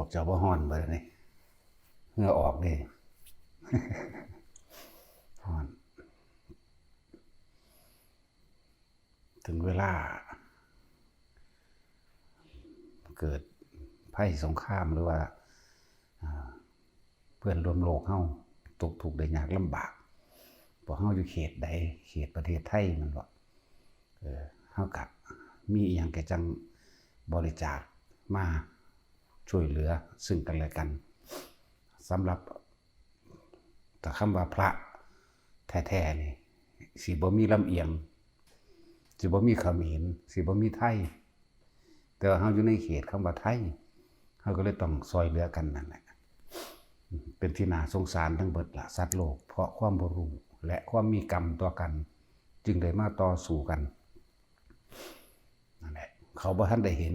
วกเจ้าบ่ฮ้อนเบิดนี่เหงื่อออกนี่ ฮ้อน ถึงเวลาเกิดภัยสงครามหรือว่าเพื่อนร่วมโลกเฮาตกทุกข์ได้ยากลำบากพวกเฮาอยู่เขตใดเขตประเทศไทยมันบ่เฮาก็มีอิหยังก็จังบริจาคมาช่วยเหลือซึ่งกันและกันสำหรับแต่คำว่าพระแท้ๆนี่สิบ่มีลำเอียงสิบ่มีเขมรสิบ่มีไทยแต่ว่าเฮาอยู่ในเขตคำว่าไทยเฮาก็เลยต้องซอยเหลือกันนั่นแหละเป็นที่น่าสงสารทั้งเบิดละสัตว์โลกเพราะความบ่รู้และความมีกรรมต่อกันจึงได้มาต่อสู้กันนั่นแหละเขาบ่ทันได้เห็น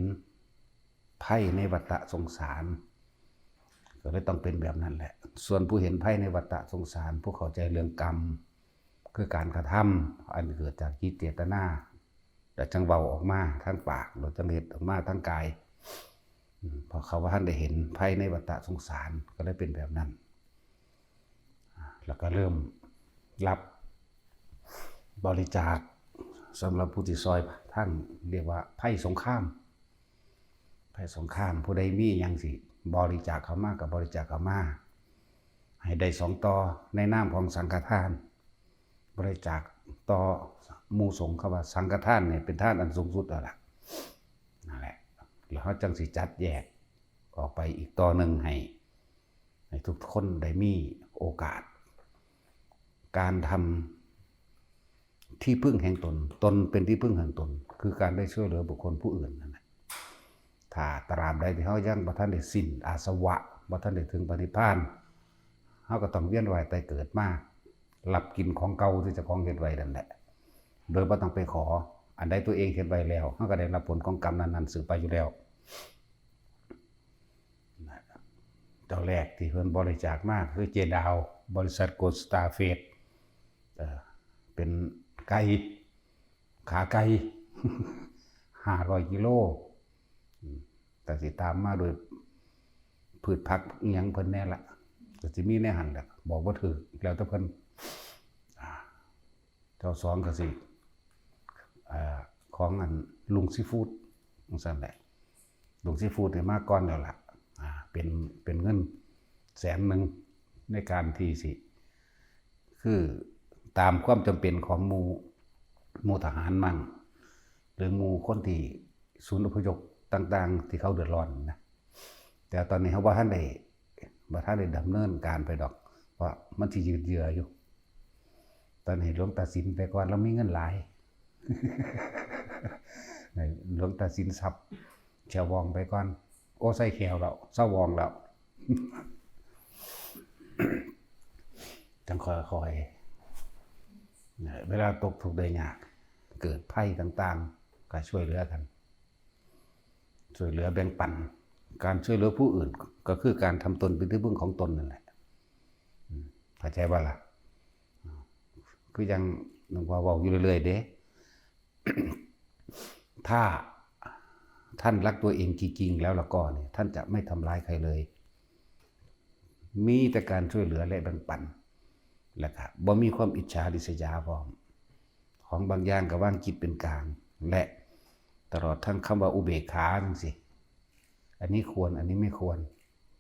ภัยในวัฏสงสารก็เลยต้องเป็นแบบนั้นแหละส่วนผู้เห็นภัยในวัฏสงสารผู้เข้าใจเรื่องกรรมคือการกระทำอันเกิดจากจิตเจตนาแต่จังเว้าออกมาทางปากหรือจังเฮ็ดออกมาทางกายพอเขาว่าท่านได้เห็นภัยในวัฏสงสารก็เลยเป็นแบบนั้นแล้วก็เริ่มรับบริจาคสำหรับผู้ที่ซอยท่านเรียกว่าภัยสงครามผู้ใดมีหยังสิบริจาคเข้ามากับบริจาคเข้ามาให้ได้2 ต่อในนามของสังฆทานบริจาคต่อหมู่สงฆ์คำว่าสังฆทานเนี่ยเป็นทานอันสูงสุดแล้วล่ะนั่นแหละแล้วเขาจังสิจัดแยกออกไปอีกต่อหนึ่งให้ทุกคนได้มีโอกาสการทำที่พึ่งแห่งตนเป็นที่พึ่งแห่งตนคือการได้ช่วยเหลือบุคคลผู้อื่นนั่นแหละถ้าตราบใดที่เขายังบ่ทันได้สิ้นอาสวะบ่ทันได้ถึงปณิพพานเขาก็ต้องเวียนว่ายตายเกิดมารับกินของเก่าที่เจ้าของเฮ็ดไว้นั่นแหละโดยบ่ต้องไปขออันใดตัวเองเฮ็ดไว้แล้วเขาก็ได้รับผลของกรรมนั้นๆสืบไปอยู่แล้วเจ้าแรกที่เพิ่นบริจาคมากคือเจดาวบริษัทโกลด์สตาร์เฟสเป็นไก่ขาไก่500 กิโลแต่สิตามมาโดยพืชผักอีหยังเพิ่นแน่ละก็สิมีในหั่นแหละบอกบ่ถูกแล้วแต่เพิ่นเจ้าสองก็สิของอันลุงซีฟู้ดจังซั่นแหละลุงซีฟู้ดได้มาก่อนแล้วล่ะเป็นเงิน100,000ในการที่สิคือตามความจำเป็นของหมู่ทหารมั่งหรือหมู่คนที่ศูนย์อพยพต่างๆที่เขาเดือดร้อนนะแต่ตอนนี้เขาบ่ทันได้ดำเนินการไปดอกเพราะมันสิยืดเยื้ออยู่ตอนนี้หลวงตาสินไปก่อนเรามีเงินหลาย หลวงตาสินทรัพย์แขววองไปก่อนโอ้ใส่แขวแล้วเศร้าวองแล้ว จังค่อยๆเวลาตกทุกข์ได้ยากเกิดภัยต่างๆก็ช่วยเหลือกันช่วยเหลือแบ่งปันการช่วยเหลือผู้อื่นก็คือการทำตนเป็นที่พึ่งของตนนั่นแหละเข้าใจบ่ล่ะคือยังหลวงพ่อบอกอยู่เรื่อยๆเด้ ถ้าท่านรักตัวเองจริงๆแล้วละก็เนี่ยท่านจะไม่ทำร้ายใครเลยมีแต่การช่วยเหลือและแบ่งปันแล้วก็บ่มีความอิจฉาริษยาพร้อมของบางอย่างก็วางจิตเป็นกลางและตลอดทั้งคำว่าอุเบกขาจังซี่อันนี้ควรอันนี้ไม่ควร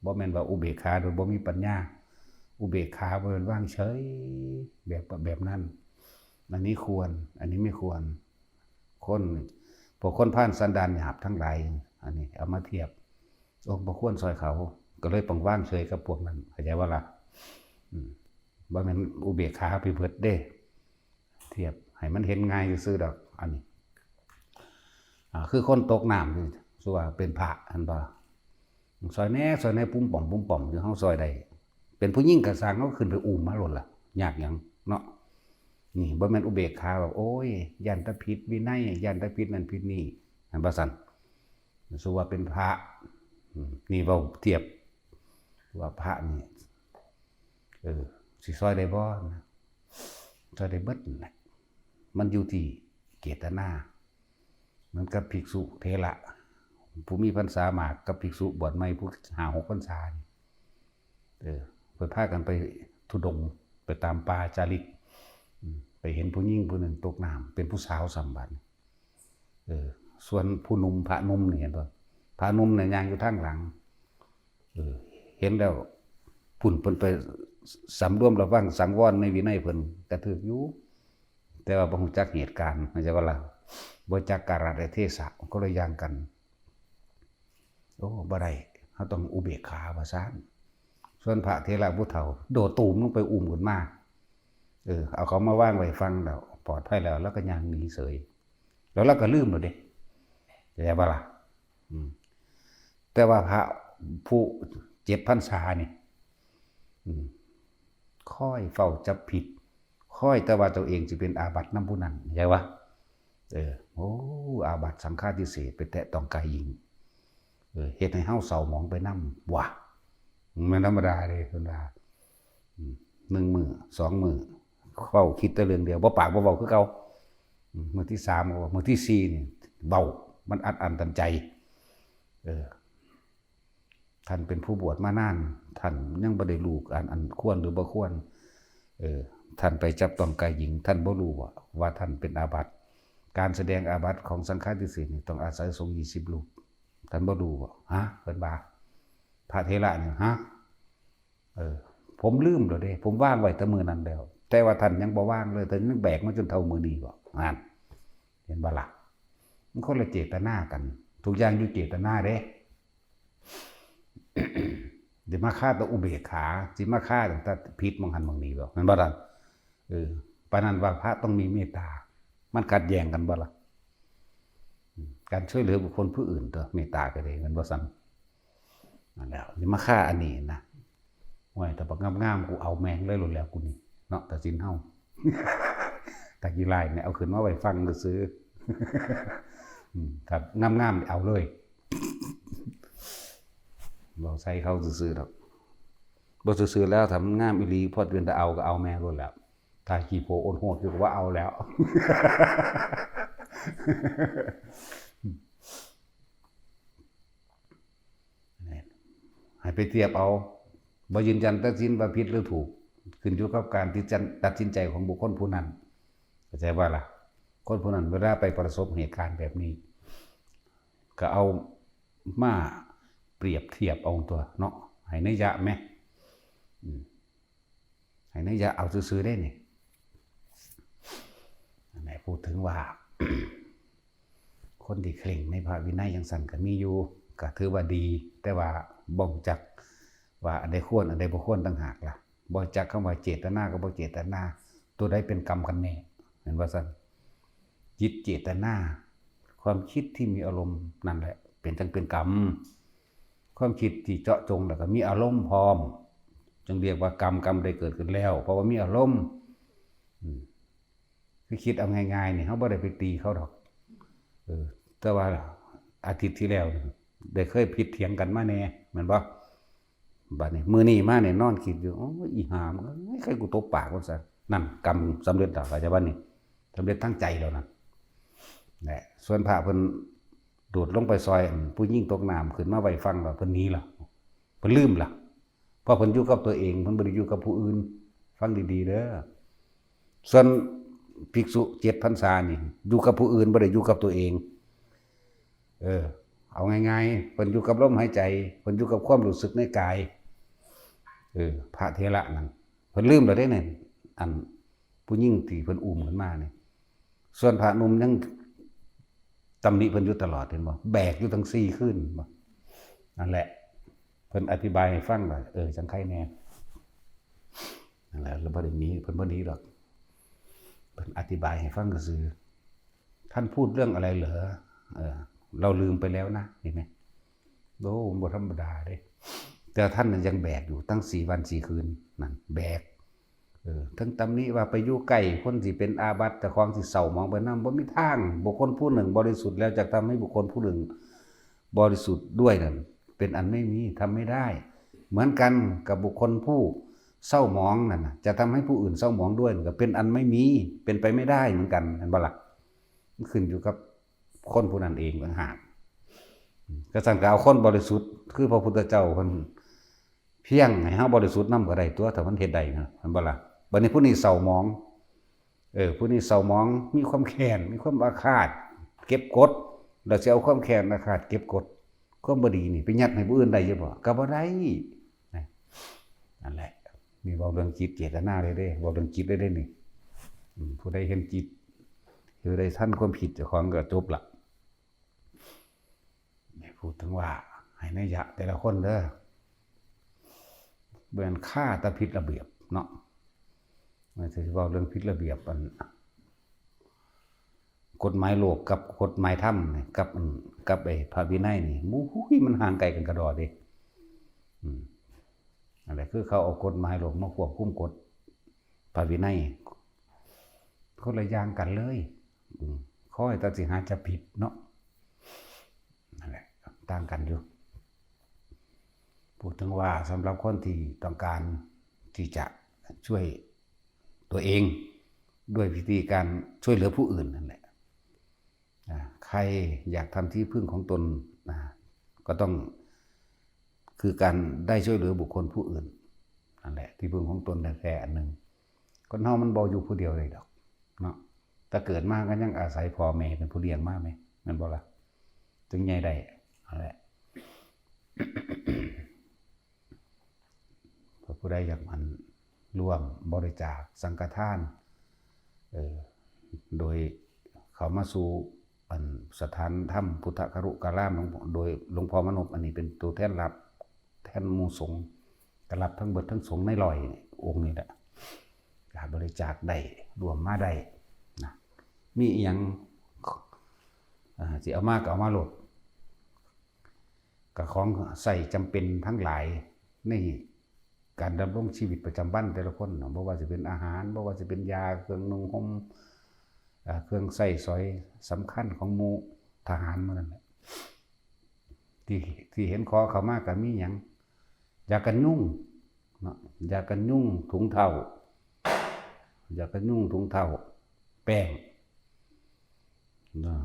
บ่แม่นว่าอุเบกขาโดยบ่มีปัญญาอุเบกขาบ่แม่นว่างเฉยแบบนั้นอันนี้ควรอันนี้ไม่ควรพวกคนผ่านสันดานหยาบทั้งหลายอันนี้เอามาเทียบบ่ควรซอยเขาก็เลยต้องว่างเฉยกับพวกนั้นเข้าใจว่าล่ะบ่แม่นอุเบกขาไปเบิดเด้เทียบให้มันเห็นง่ายซื่อๆดอกอันนี้คือคนตกน้ำนี่สัวเป็นพระอันบ่ซอยแน่ปุ้มป่อมอยู่เฮาซอยได้เป็นผู้หญิงก็สร้างเฮาขึ้นไปอุ้มมาโลดล่ะยากหยังเนาะนี่บ่แม่นอุเบกขาแบบโอ้ยยันตะผิดวินัยยันตะผิดนั่นผิดนี่อันบ่ซั่นสัวเป็นพระนี่เว้าเทียบว่าพระนี่สิซอยได้บ่นะซอยได้เบิดนั่นแหละมันอยู่ที่เจตนาเหมือนกับภิกษุเถระ ผู้มีพรรษามากกับภิกษุบวชใหม่ผู้5-6 พรรษาเพิ่นพากันไปธุดงค์ไปตามป่าจาริกไปเห็นผู้หญิงผู้หนึ่งตกน้ำเป็นผู้สาวสำบัดส่วนผู้หนุ่มพระหนุ่มนี่เห็นบ่พระหนุ่มเนี่ยย่างอยู่ทางหลังเห็นแล้วพุ่นเพิ่นไปสำรวมระวังสังวรในวินัยเพิ่นกระถึกอยู่แต่ว่าบ่ฮู้จักเหตุการณ์เข้าใจบ่ล่ะบ่จักกาลเทศะก็เลยย่างกันโอ้บ่ได้เฮาต้องอุเบกขาว่าซั่นส่วนพระเถระผู้เฒ่าโดดตูมลงไปอุ้มขึ้นมาเอาเขามาวางไว้ฟังแล้วปลอดภัยแล้วก็ย่างหนีเสยแล้วเราก็ลืมแล้วเด้เข้าใจบ่ล่ะแต่ว่าพระผู้7 พรรษานี่ค่อยเฝ้าจับผิดค่อยแต่ว่าตัวเองสิเป็นอาบัตินำผู้นั้นเข้าใจบ่โอ้อาบัติสังฆาทิเศษไปแตะต้องกายหญิงเฮ็ดให้เฮาเศร้าหมองไปนำว่ะมันธรรมดาเด้เพิ่นว่า1 มื้อ 2 มื้อเว้าคิดแต่เรื่องเดียวบ่ปากบ่เว้าคือเก่ามื้อที่3ก็มื้อที่4นี่เว้ามันอัดอั้นตันใจท่านเป็นผู้บวชมานานท่านยังบ่ได้รู้อันควรหรือบ่ควรท่านไปจับต้องกายหญิงท่านบ่รู้ว่าท่านเป็นอาบัติการแสดงอาบัติของสังฆาทิเศษนี่ต้องอาศัยสงฆ์20 รูปท่านบ่รู้ฮะเพิ่นว่าพระเถระนี่ฮะผมลืมแล้วเด้ผมวางไว้แต่มื้อนั้นแล้วแต่ว่าท่านยังบ่วางเลยแต่ยังแบกมาจนเท่ามื้อนี้บ่นั่นเห็นบ่ล่ะมันคนละเจตนากันทุกอย่างอยู่เจตนาเด้เดี๋ยวมาฆ่าตัวอุเบกขาสิมาฆ่าตั้งแต่ผิดมองหันมองนี้บ่แม่นบ่ล่ะปานนั้นว่าพระต้องมีเมตตามันขัดแย้งกันบ่ล่ะการช่วยเหลือบุคคลผู้อื่นตัวเมตตาก็ได้มันบ่ซั่นนั่นแล้วสิมาฆ่าอันนี้นะโอ้ยแต่บักงามๆกูเอาแม่งเลยโลดแล้วกูนี่เนาะตัดสินเฮาตะกี้ลายเนี่ยเอาขึ้นมาไว้ฟังซื่อครับงามๆเอาเลยบ่ใส่เขาซื่อๆดอกบ่ซื่อๆแล้วถ้ามันงามอีหลีพอเดือนจะเอาก็เอาแม่โลดแล้วถ้าขี้โพโอนโหดคือว่าเอาแล้วให้ไปเทียบเอาบ่ยืนยันตัดสินว่าผิดหรือถูกขึ้นอยู่กับการที่จะตัดสินใจของบุคคลผู้นั้นเข้าใจว่าล่ะคนผู้นั้นเวลาไปประสบเหตุการณ์แบบนี้ก็เอามาเปรียบเทียบเอาตัวเนาะให้นัยยะแม่ให้นัยยะเอาซื่อๆได้นี่ไหนพูดถึงว่า คนที่เคร่งในพระวินัยจังซั่นก็มีอยู่ก็ถือว่าดีแต่ว่าบ่รู้จักว่าอันใดควรอันใดบ่ควรต่างหากล่ะบ่จักคำว่าเจตนากับบ่เจตนาตัวใดเป็นกรรมกันแน่เห็นว่าซั่นจิตเจตนาความคิดที่มีอารมณ์นั่นแหละเป็นกรรมความคิดที่เจาะจงแล้วก็มีอารมณ์พร้อมจึงเรียกว่ากรรมได้เกิดขึ้นแล้วเพราะว่ามีอารมณ์คือคิดเอาง่ายๆนี่เฮาบ่ได้ไปตีเขาดอกแต่ว่าอาทิตย์ที่แล้วได้เคยผิดเถียงกันมาแน่แม่นบ่บัดนี้มื้อนี้มาเนี่ยนอนคิดอยู่อ๋ออีห่ามันใครกูตบปากว่าซั่นนั่นกรรมสำเร็จแล้วเข้าใจบ่นี่สำเร็จทั้งใจแล้วนั่นแหละส่วนพระเพิ่นโดดลงไปซอยผู้หญิงตกน้ำขึ้นมาไว้ฟังแล้วเพิ่นหนีล่ะเพิ่นลืมล่ะเพราะเพิ่นอยู่กับตัวเองเพิ่นบ่ได้อยู่กับผู้อื่นฟังดีๆเด้อส่วนภิกษุ7 พรรษานี่อยู่กับผู้อื่นบ่ได้อยู่กับตัวเองเอาง่ายๆเพิ่นอยู่กับลมหายใจเพิ่นอยู่กับความรู้สึกในกายพระเถระนั่นเพิ่นลืมแล้วได้นั่นอันผู้หญิงที่เพิ่นอุ้มขึ้นมานี่ส่วนพระหนุ่มยังตำหนิเพิ่นอยู่ตลอดเห็นบ่แบกอยู่ทั้ง4คืนบ่นั่นแหละเพิ่นอธิบายให้ฟังว่าจังไคแน่นั่นแหละแล้วบ่ได้มีเพิ่นบ่หนีหรอกเพิ่นอธิบายให้ฟังซื่อท่านพูดเรื่องอะไรเหรอเราลืมไปแล้วนะเห็นไหมโอ้บ่ธรรมดาเด้แต่ท่านยังแบกอยู่ตั้ง4 วัน 4 คืนนั่นแบกทั้งตำหนิว่าไปอยู่ใกล้คนที่เป็นอาบัติแต่ของที่เศร้ามองไปนำบ่มีทางบุคคลผู้หนึ่งบริสุทธิ์แล้วจะทำให้บุคคลผู้หนึ่งบริสุทธิ์ด้วยนั่นเป็นอันไม่มีทำไม่ได้เหมือนกันกับบุคคลผู้เศร้าหมองนั่นจะทำให้ผู้อื่นเศร้าหมองด้วยก็เป็นอันไม่มีเป็นไปไม่ได้เหมือนกันเห็นบ่ล่ะมันขึ้นอยู่กับคนผู้นั้นเองต่างหาก ก็สั่นก็เอาคนบริสุทธิ์คือพระพุทธเจ้าเพิ่นเพียงให้เฮาบริสุทธิ์นำก็ได้ตัวถ้ามันเฮ็ดได้นะมันบ่ล่ะบัดนี้ผู้นี้เศร้าหมองผู้นี้เศร้าหมองมีความแค้นมีความอาฆาตเก็บกดแล้วสิเอาความแค้นอาฆาตเก็บกดความบ่ดีนี่ไปยัดให้ผู้อื่นได้อยู่บ่ก็บ่ได้นั่นแหละมีเว้าเรื่องจิตเจตนาเลยเด้เว้าเรื่องจิตได้นี่ผู้ใดเห็นจิตผู้ใดทันความผิดเจ้าของก็จบละพูดถึงว่าให้นัยยะแต่ละคนเด้อเบิ่นค่าตะผิดระเบียบเนาะมันสิเว้าเรื่องผิดระเบียบกฎหมายโลกกับกฎหมายธรรมนี่กับไอ้พระวินัยนี่มันห่างไกลกันกระดอเด้นั่นแหละคือเขาเอากฎหมายโลกมาควบคุมกฎพระวินัยคนละอย่างกันเลยข้อให้ตัดสินหาจะผิดเนาะนั่นแหละต่างกันอยู่พูดถึงว่าสำหรับคนที่ต้องการที่จะช่วยตัวเองด้วยวิธีการช่วยเหลือผู้อื่นนั่นแหละใครอยากทำที่พึ่งของตนก็ต้องคือการได้ช่วยเหลือบุคคลผู้อื่นนั่นแหละที่พึ่งของตนแท้ๆอันหนึ่งคนเฮามันบ่อยู่ผู้เดียวเลยดอกเนาะถ้าเกิดมาก็ยังอาศัยพ่อแม่เป็นผู้เลี้ยงมาไหมนั่นบ่ล่ะจึงใหญ่ได้นั่นแหละ ผู้ใดอยากมันร่วมบริจาคสังฆทานโดยเขามาสู่สถานถ้ำพุทธครุการามโดยหลวงพ่อมนพอันนี้เป็นตัวแทนรับแทนหมู่สงฆ์กรับทั้งเบิดทั้งสงฆ์ในลอยองค์นี้แหละบริจาคได้รวมมาได้นะมีอีหยังสิเอามาก็เอามาโหลดกับของใส่จำเป็นทั้งหลายในการดำรงชีวิตประจำวันแต่ละคนบ่ว่าจะเป็นอาหารบ่ว่าจะเป็นยาเครื่องนุ่งห่มเครื่องใส่สอยสำคัญของหมู่ทหารมันนั่นแหละที่เห็นขอเขามากกับมีหยังยากันยุ่งเนาะยากันยุ่งถุงเท้ายากันยุ่งถุงเท้าแป้งเนาะ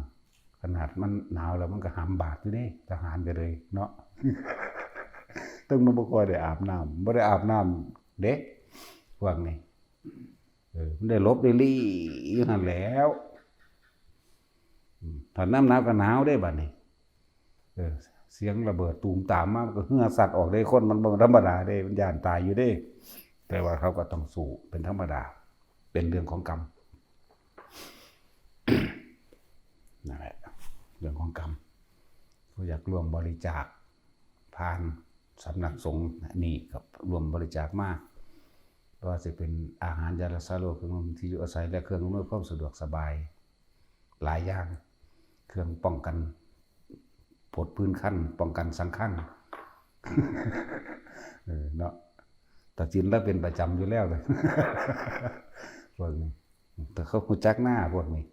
ขนาดมันหนาวแล้วมันก็หามบาดอยู่เด้ทหารก็เลยเนาะตึงมันบ่ค่อยได้อาบน้ำบ่ได้อาบน้ำเด็กพวกนี้มันได้ลบได้ลี่อยู่นั่นแล้วถ้าน้ำหนาวก็หนาวได้บัดนี้เสียงระเบิดตูมตามมามันก็เหือสัตว์ออกได้คนมันบ่ธรรมดาเด้มันย่านตายอยู่เด้แต่ว่าเขาก็ต้องสู้เป็นธรรมดาเป็นเรื่องของกรรมนั่นแหละเรื่องของกรรมผู้อยากร่วมบริจาคผ่านสำนักสงฆ์นี่กับรวมบริจาคมากว่าจะเป็นอาหารยารักษาโรคเครื่องที่อยู่อาศัยและเครื่องอำนวยความสะดวกสบายหลายอย่างเครื่องป้องกันผดพื้นขั้นป้องกันสังขังเนาะแต่จินแล้วเป็นประจำอยู่แล้วเลยพวกนี้แต่เขาหูจักหน้าพวกนี้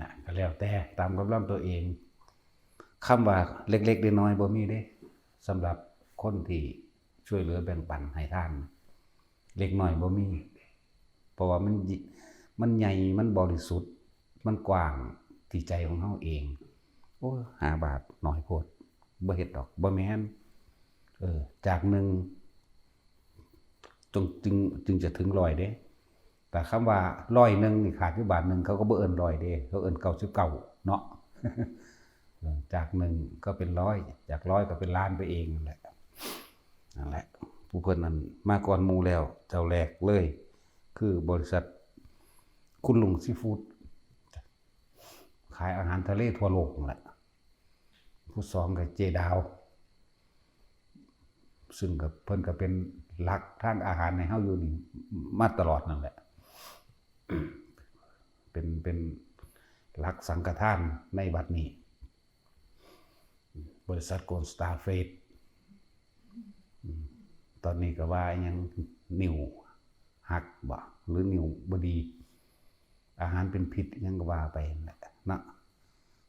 นะก็แล้วแต่ตามกำลังตัวเองคำว่าเล็กๆน้อยๆบ่มีเด้สำหรับคนที่ช่วยเหลือแบ่งปันให้ท่านเล็กน้อยบ่มีเพราะว่ามันใหญ่มันบริสุทธิ์มันกว้างที่ใจของเฮาเองโอ้5 บาทน้อยโพดบ่เฮ็ดดอกบ่แม่นจาก1จึงจะถึง100เด้แต่คำว่า100นี่ขาดอยู่บาท1เขาก็บ่เอิ้น100เด้เขาเอิ้น99เนาะจาก1ก็เป็น100จาก100ก็เป็นล้านไปเองนั่นแหละผู้คนนั้นมาก่อนหมู่แล้วเจ้าแรกเลยคือบริษัทคุณลุงซีฟู้ดขายอาหารทะเลทั่วโลกนั่นแหละผู้สองก็เจดาวซึ่งกับเพิ่นก็เป็นหลักทางอาหารในเฮาอยู่นี่มาตลอดนั่นแหละเป็นหลักสังฆทานในบัดนี้บริษัทโกลด์สตาร์เฟสตอนนี้ก็ว่ายังนิ้วหักบ่หรือนิ้วบ่ดีอาหารเป็นพิษยังก็ว่าไปนั่นแหละเนาะ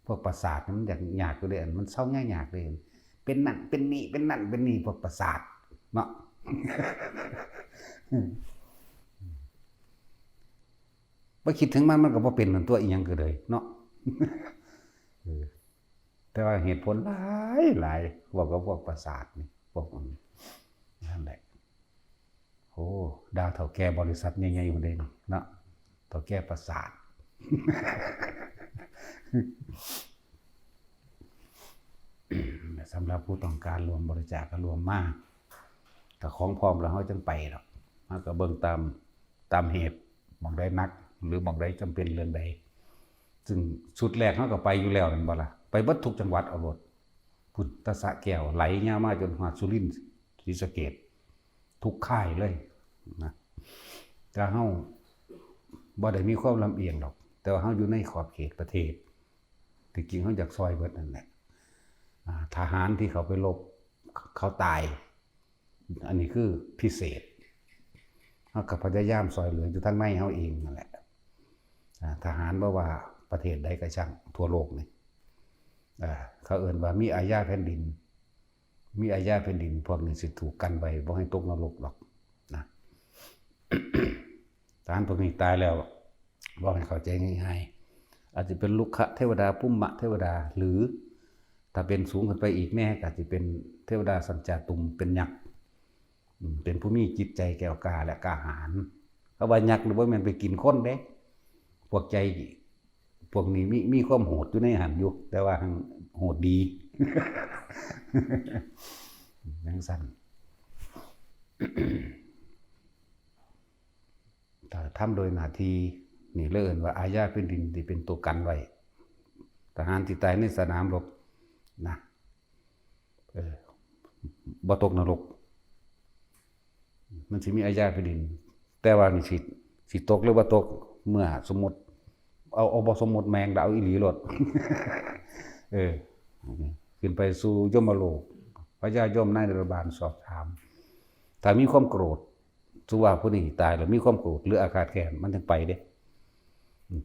พวกประสาทมันยากอยู่เด้มันเศร้ายากเลยเป็นนั่นเป็นนี่เป็นนั่นเป็นนี่พวกประสาทเนาะบ่คิดถึงมันก็บ่เป็นเหมือนตัวอีหยังก็เลยเนาะ แต่ว่าเหตุผลหลายบอกกับพวกประสาทนี่พวกนั่นแหละโอ้ดาวเถ่าแก่บริษัทใหญ่ๆมาเลยเนาะเถ่าแก่ประสาทสำหรับผู้ต้องการรวมบริจาคก็รวมมากแต่ของพร้อมแล้วเขาจังไปหรอกเขาก็เบิ่งตามเหตุมองได้นักหรือมองได้จำเป็นเรื่องใดซึ่งสุดแรกเขาก็ไปอยู่แล้วนั่นบ่ล่ะไปเบิดทุกจังหวัดเอารถพุทธสะแก้วไหลยาวมาจนหอดสุรินทร์ศรีสะเกษทุกค่ายเลยนะแต่เฮาบ่ได้มีความลำเอียงหรอกแต่ว่าเฮาอยู่ในขอบเขตประเทศที่จริงเฮาอยากซอยเบิดนั่นแหละทหารที่เขาไปรบเขาตายอันนี้คือพิเศษเฮาก็พยายามซอยเหลืออยู่ทั้งในเฮาเองนั่นแหละทหารบ่ว่าประเทศใดก็ช่างทั่วโลกนี่เขาเอิ้นว่ามีอาญาแผ่นดินมีอาญาแผ่นดินพวกนี้สิถูกกันไว้บ่ให้ตกนรกหรอกนะทหารพวกนี้ตายแล้วบ่ให้เข้าใจง่ายๆอาจจะเป็นลุกขะเทวดาปุมมะเทวดาหรือถ้าเป็นสูงขึ้นไปอีกแน่ก็อาจจะเป็นเทวดาสัญจาตุมเป็นยักษ์เป็นผู้มีจิตใจแก้วกล้าและกล้าหาญเขาว่ายักษ์หรือว่ามันไปกินคนเด้พวกใจพวกนี้มีความโหดอยู่ในหันอยู่แต่ว่าโหดดียังสั้นถ้าทำโดยหน้าที่นี่เลิ่นว่าอาญาแผ่นดินที่เป็นตัวกันไว้ทหารที่ตายในสนามรบนะบ่ตกนรกมันสิมีอาญาแผ่นดินแต่ว่านี่สิตกหรือบ่ตกเมื่อสมมติเอาบ่สมมติแมงดาวอีหลีโลดขึ้นไปสู่ยมโลกพระยายมนายนรบาลสอบถามถ้ามีความโกรธสุว่าผู้นี้ตายแล้วมีความโกรธหรืออาฆาตแค้นมันถึงไปเด้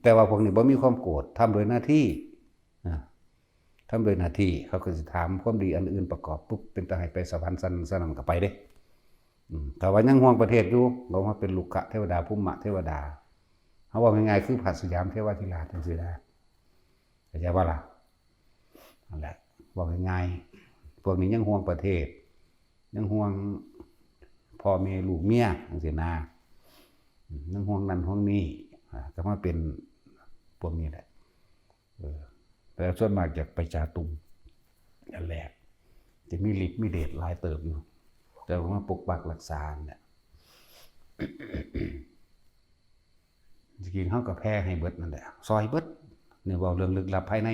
แต่ว่าพวกนี้บ่มีความโกรธทำโดยหน้าที่ทำโดยหน้าที่เขาก็จะถามความดีอันอื่นประกอบปุ๊บเป็นตาให้ไปสวรรค์สนั่นก็ไปเด้แต่ว่ายังห่วงประเทศอยู่บอกว่าเป็นลุกขะเทวดาภูมิมะเทวดาเขาว่าง่ายๆคือผัสสยามเทวทิราชจังซี่นะเข้าใจบ่ล่ะนั่นแหละบอกง่ายๆพวกนี้ยังห่วงประเทศยังห่วงพ่อแม่ลูกเมียจังซี่นะยังห่วงนั่นห่วงนี้ก็มาเป็นพวกนี้แหละแต่ส่วนมากจากไปจาตุมนั่นแหละจะมีฤทธิ์มีเดชหลายเติบอยู่แต่ว่าปกปักรักษาเนี่ยจริงๆเขาก็แพ้ให้เบิดนั่นแหละซอยเบิดเนี่ยว่าเรื่องลึกลับภายใน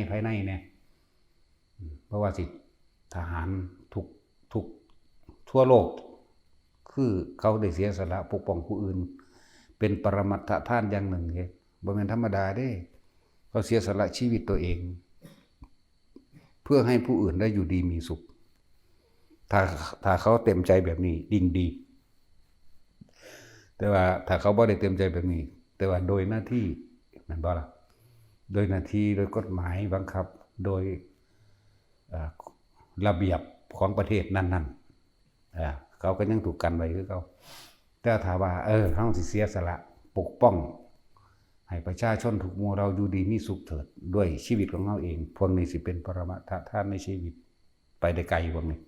เนี่ยเพราะว่าสิทหารทุกทั่วโลกคือเขาได้เสียสละปกป้องผู้อื่นเป็นปรมัตถทานอย่างหนึ่งเลยบ่แม่นธรรมดาเด้เขาเสียสละชีวิตตัวเองเพื่อให้ผู้อื่นได้อยู่ดีมีสุขถ้าเขาเต็มใจแบบนี้ดิ่งดีแต่ว่าถ้าเขาบ่ได้เต็มใจแบบนี้แต่ว่าโดยหน้าที่มันบ่ล่ะโดยหน้าที่โดยกฎหมายบังคับโดยระเบียบของประเทศนั้นๆเขาก็ยังถูกกันไว้คือเขาแต่ถ้าว่าเขาสิเสียสละปกป้องให้ประชาชนทุกหมู่เราอยู่ดีมีสุขเถิดด้วยชีวิตของเขาเองพวกนี้สิเป็นปรมัตถทานในชีวิตไปได้ไกลพวกนี้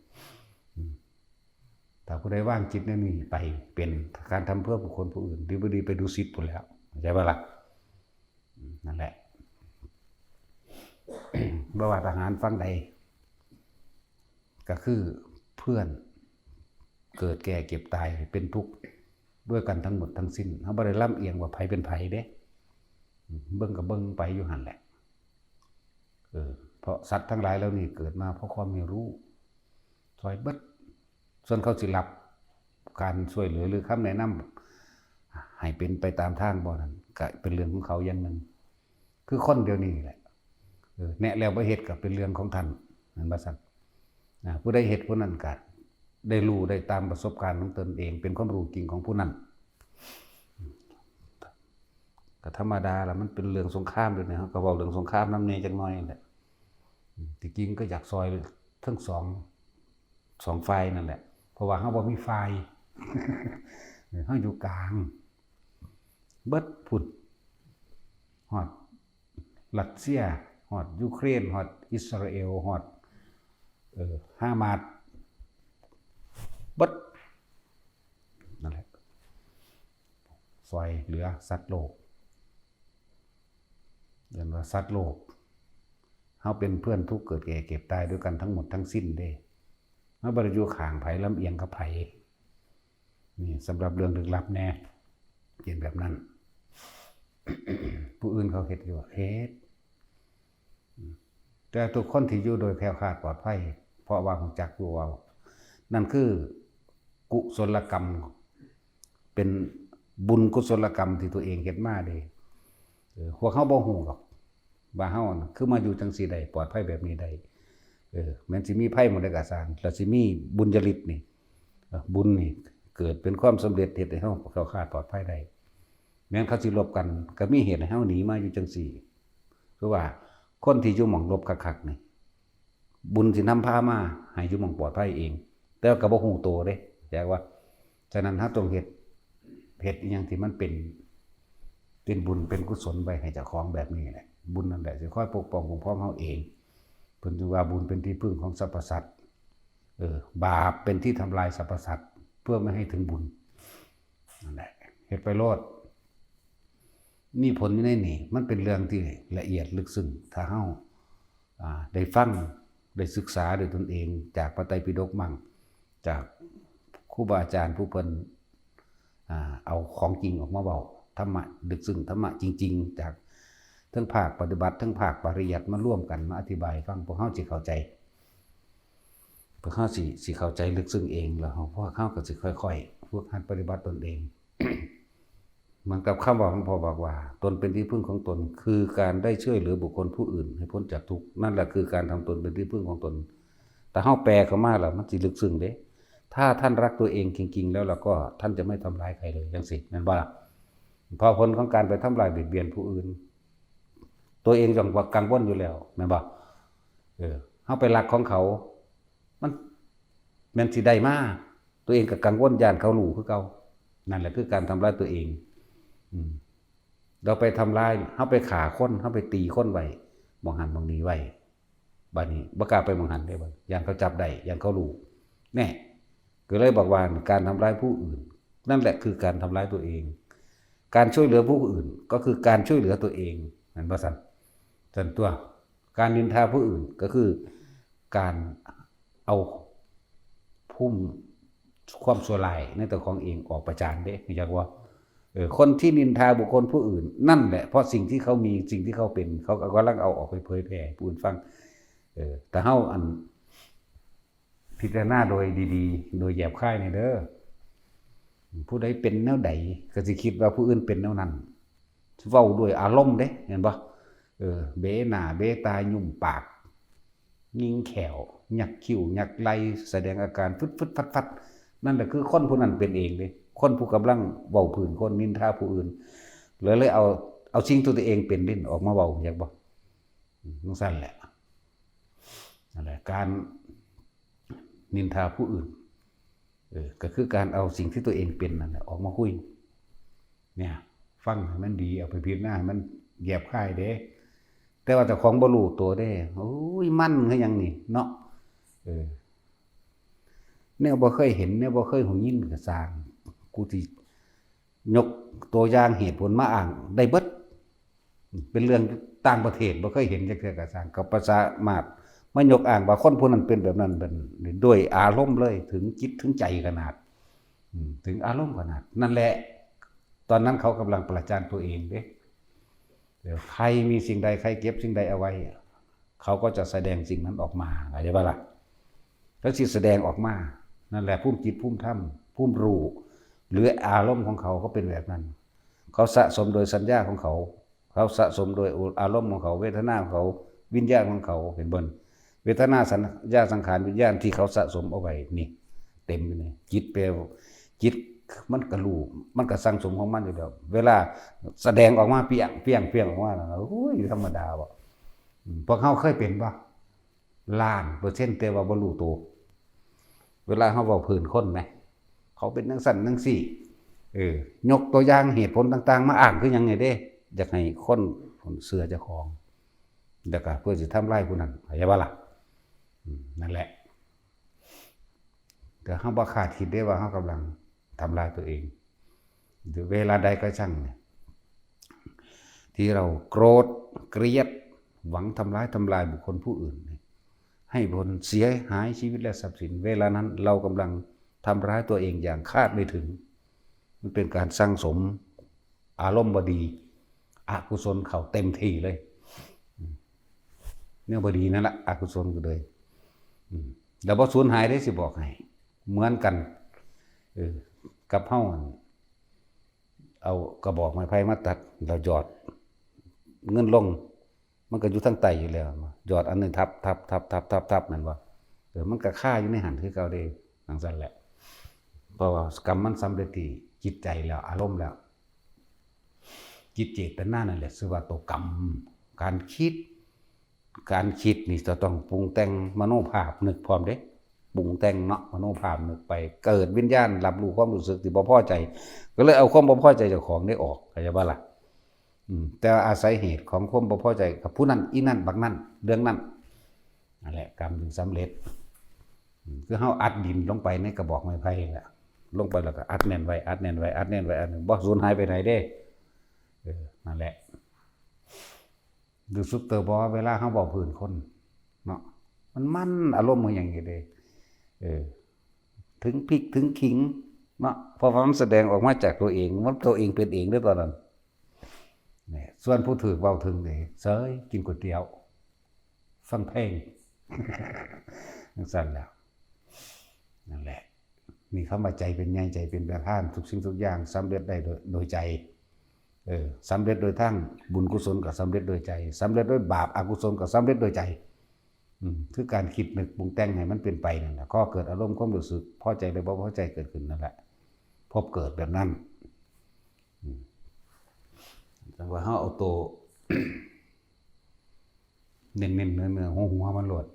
ถ้าผู้ใดว่างจิตนั่นนี่ไปเป็นการทำเพื่อบุคคลผู้อื่นดีบ่ดีไปดูสิทธิ์พุ่นแล้วเข้าใจบ่ล่ะนั่นแหละบ่ว่าทหารฝั่งใดก็คือเพื่อนเกิดแก่เก็บตายเป็นทุกข์ด้วยกันทั้งหมดทั้งสิ้นเฮาบ่ได้ลำเอียงว่าไผเป็นไผเด้เบิ่งก็เบิ่งไปอยู่หั่นแหละเพราะสัตว์ทั้งหลายแล้วนี่เกิดมาเพราะความไม่รู้ซอยเบิดส่วนเขาสิรับการช่วยเหลือหรือคำแนะนำให้เป็นไปตามทางบ่นั้นก็เป็นเรื่องของเขาอย่างนึงคือคนเดียวนี้แหละแนะแล้วบ่เฮ็ดก็เป็นเรื่องของท่านนั่นว่าซั่นผู้ใดเฮ็ดผู้นั้นก็ได้รู้ได้ตามประสบการณ์ของตนเองเป็นความรู้จริงของผู้นั้นก็ธรรมดาล่ะมันเป็นเรื่องสงครามด้วยนะก็เว้าเรื่องสงครามนำแน่จักหน่อยนั่นแหละที่จริงก็อยากซอยทั้งสองฝ่ายนั่นแหละเพราะว่าเฮาบ่มีฝ่ายเฮาอยู่กลางเบิดพุ่นฮอดรัสเซียฮอดยูเครนฮอด อิสราเอลฮอดฮามาสบัดนั่นแหละซอยเหลือสัตว์โลกเรียนว่าสัตว์โลกเฮาเป็นเพื่อนทุกเกิดแก่เก็บตายด้วยกันทั้งหมดทั้งสิ้นเด้เฮาบ่ได้อยู่ข้างไผลำเอียงกับไผนี่สำหรับเรื่องลึกลับแน่เป็นแบบนั้น ผู้อื่นเขาเฮ็ดอยู่เฮ็ดแต่ทุกคนที่อยู่โดยแคล้วคลาดปลอดภัยเพราะว่ารู้จักอยู่ว่านั่นคือกุศลกรรมเป็นบุญกุศลกรรมที่ตัวเองเฮ็ดมาเด้พวกเฮาบ่ฮู้หรอกว่าเฮาคือมาอยู่จังซี่ได้ปลอดภัยแบบนี้ได้แม้นสิมีภัยหมดได้ก็สร้างแล้วสิมีบุญญาฤทธิ์นี่บุญนี่เกิดเป็นความสำเร็จเฮ็ดให้เฮาแคล้วคลาดปลอดภัยได้แม้นเขาสิรบกันก็มีเหตุให้เฮาหนีมาอยู่จังซี่คือว่าคนที่อยู่หม่องรบคักๆนี่บุญสินำพามาให้อยู่หม่องปลอดภัยเองแต่ก็บ่ฮู้โตเด้แจ้ว่าฉะนั้นเฮาต้องเฮ็ดอีหยังที่มันเป็นบุญเป็นกุศลไว้ให้เจ้าของแบบนี้แหละบุญนั่นแหละสิคอยปกป้องคุ้มครองเฮาเองเพิ่นจึงว่าบุญเป็นที่พึ่งของสรรพสัตว์บาปเป็นที่ทำลายสรรพสัตว์เพื่อไม่ให้ถึงบุญนั่นแหละเฮ็ดไปโลดมีผลอยู่ในนี่มันเป็นเรื่องที่ละเอียดลึกซึ้งถ้าเฮาได้ฟังได้ศึกษาด้วยตนเองจากพระไตรปิฎกมั่งจากครูบาอาจารย์ผู้เพิ่นเอาของจริงออกมาเว้าธรรมะลึกซึ้งธรรมะจริงๆจากทั้งภาคปฏิบัติทั้งภาคปริยัติมาร่วมกันมาอธิบายฟังพวกเฮาสิเข้าใจพวกเฮาสิเข้าใจลึกซึ้งเองแล้วพวกเฮาก็สิค่อยๆฝึกหัดปฏิบัติตนเอง เหมือนกับคำว่าของพ่อบอกว่าตนเป็นที่พึ่งของตนคือการได้ช่วยเหลือบุคคลผู้อื่นให้พ้นจากทุกข์นั่นแหละคือการทำตนเป็นที่พึ่งของตนแต่เฮาแปลเข้ามาแล้วมันสิลึกซึ้งเด้ถ้าท่านรักตัวเองจริงๆแล้วก็ท่านจะไม่ทำร้ายใครเลยจังซี่แม่นบ่ล่ะพอผลของการไปทำลายเบียดเบียนผู้อื่นตัวเองต้องกังวลอยู่แล้วแม่นบ่เฮาไปรักของเขามันแม่นสิได้มาตัวเองก็กังวลย่านเขารู้คือเก่านั่นแหละคือการทำร้ายตัวเองเราไปทำลายเฮาไปฆ่าคนเฮาไปตีคนไว้มองหันมองนี้ไว้บัดนี้บ่กล้าไปมองหันได้บ่ย่านเขาจับได้ย่านเขารู้แน่ก็เลยบอกว่าการทำร้ายผู้อื่นนั่นแหละคือการทำร้ายตัวเองการช่วยเหลือผู้อื่นก็คือการช่วยเหลือตัวเองนั่นบ่ซั่นส่วนตัวการนินทาผู้อื่นก็คือการเอาพุ่มความชั่วร้ายในตัวของเองออกประจานเด้อยากว่าคนที่นินทาบุคคลผู้อื่นนั่นแหละเพราะสิ่งที่เขามีสิ่งที่เขาเป็นเขากำลังเอาออกไปเผยแผ่ผู้อื่นฟังแต่เฮาอันพิจารณาโดยดีๆโดยแยบคายนี่เด้อผู้ใดเป็นแนวใดก็สิคิดว่าผู้อื่นเป็นแนวนั้นเว้าด้วยอารมณ์เด้เห็นบ่เบ้หน้าเบ้ตายุ่มปากงิ้งแขวหยักคิ้วหยักไหล่แสดงอาการฟึดๆฟัดๆนั่นแหละคือคนผู้นั้นเป็นเองเด้คนผู้กำลังเว้าพื้นคนนินทาผู้อื่นเลยเอาสิ่งตัวเองเป็นดิ้นออกมาเว้าอยากบ่จังซั่นแหละนั่นแหละการนินทาผู้อื่นก็คือการเอาสิ่งที่ตัวเองเป็นนั่นแหละออกมาคุยเนี่ยฟังให้มันดีเอาไปพิจารณาให้มันแยบคายเด้แต่ว่าเจ้าของบ่รู้ตัวเด้โอ้ยมันคือหยังนี่เนาะแนวบ่เคยเห็นแนวบ่เคยหูยินก็สร้างกูสิยกตัวอย่างเหตุผลมาอ้างได้เบิดเป็นเรื่องต่างประเทศบ่เคยเห็นจักเทื่อก็สร้างก็ประสามารถมายกอ้างว่าคนผู้นั้นเป็นแบบนั้นเป็นด้วยอารมณ์เลยถึงจิตถึงใจขนาดถึงอารมณ์ขนาดนั่นแหละตอนนั้นเขากำลังประจานตัวเองเด้เดี๋ยวใครมีสิ่งใดใครเก็บสิ่งใดเอาไว้เขาก็จะแสดงสิ่งนั้นออกมาเข้าใจป่ะล่ะแล้วสิแสดงออกมานั่นแหละภูมิจิตภูมิธรรมภูมิรู้หรืออารมณ์ของเขาก็เป็นแบบนั้นเขาสะสมโดยสัญญาของเขาสะสมโดยอารมณ์ของเขาเวทนาของเขาวิญญาณของเขาเห็นบ่เวทนาสัญญาสังขารวิญญาณที่เขาสะสมเอาไว้นี่เต็มอยู่นี่จิตแปลจิตมันก็รู้มันก็สั่งสมของมันอยู่แล้วเวลาแสดงออกมาเปียงออกมาโอ้ยธรรมดาบ่พวกเฮาเคยเป็นบ่ล้านเปอร์เซ็นต์แต่ว่าบ่รู้ตัวเวลาเฮาเว้าพื้นคนแหมเขาเป็นจังซั่นจังซี่ยกตัวอย่างเหตุผลต่างๆมาอ้างคือหยังไงเด้อยากให้คนเชื่อเจ้าของ แล้วก็เพื่อสิทำลายผู้นั้นเข้าใจบ่ล่ะนั่นแหละแต่เฮาบ่คาดคิดได้ว่าเฮากำลังทำลายตัวเองหรือเวลาใดก็ช่างเนี่ยที่เราโกรธเกลียดหวังทำลายบุคคลผู้อื่นให้ผลเสียหายชีวิตและทรัพย์สินเวลานั้นเรากำลังทำร้ายตัวเองอย่างคาดไม่ถึงมันเป็นการสั่งสมอารมณ์บดีอกุศลเข้าเต็มที่เลยเนี่ยบดีนั่นแหละอกุศลก็เลยแล้วบ่สูญหายได้สิบอกให้เหมือนกันกับเฮาเอากระบอกไม้ไผ่มาตัดแล้วหยอดเงินลงมันก็อยู่ทั้งไตอยู่แล้วหยอดอันนึงทับนั่นว่ามันก็ค่าอยู่ในหันคือเก่าเด้จังซั่นแหละเพราะว่ากรรมมันสำเร็จที่จิตใจแล้วอารมณ์แล้วจิตเจตนานั่นแหละชื่อว่าตัวกรรมการคิดนี่จะต้องปรุงแต่งมโนภาพนึกพร้อมเด้ปรุงแต่งเนาะมโนภาพนึกไปเกิดวิญญาณรับรู้ความรู้สึกที่บ่พอใจก็เลยเอาความบ่พอใจเจ้าของได้ออกเข้าใจบ่ล่ะแต่อาศัยเหตุของความบ่พอใจกับผู้นั้นอีนั่นบักนั้นเรื่องนั้นนั่นแหละกรรมจึงสำเร็จคือเฮาอัดดินลงไปในกระบอกไม้ไผ่แหละลงไปแล้วก็อัดแน่นไว้บ่สูญหายไปไหนเด้นั่นแหละดูซุปเตอร์บ่เวลาเฮาเว้าพื้นคนเนาะมันอารมณ์มันอย่างนี้เด้ถึงพริกถึงขิงเนาะเพราะว่ามันแสดงออกมาจากตัวเองมันตัวเองเป็นเองด้วยตอนนั้นนี่ส่วนผู้ถือเว้าถึงนี่เสยกินก๋วยเตี๋ยวฟังเพลงจังซั่นแล้วนั่นแหละมีคำว่าใจเป็นใหญ่ใจเป็นประธานทุกสิ่งทุกอย่างสำเร็จได้โดยใจสำเร็จโดยทั้งบุญกุศลก็สำเร็จโดยใจสำเร็จด้วยบาปอกุศลก็สำเร็จโดยใจคือการคิดนึกปรุงแต่งให้มันเป็นไปนั่นแหละก็เกิดอารมณ์ความรู้สึกพอใจหรือบ่พอใจเกิดขึ้นนั่นแหละพบเกิดแบบนั้นจังว่าเฮาเอาตัว เน้นๆเนื้อๆหัวมันโลด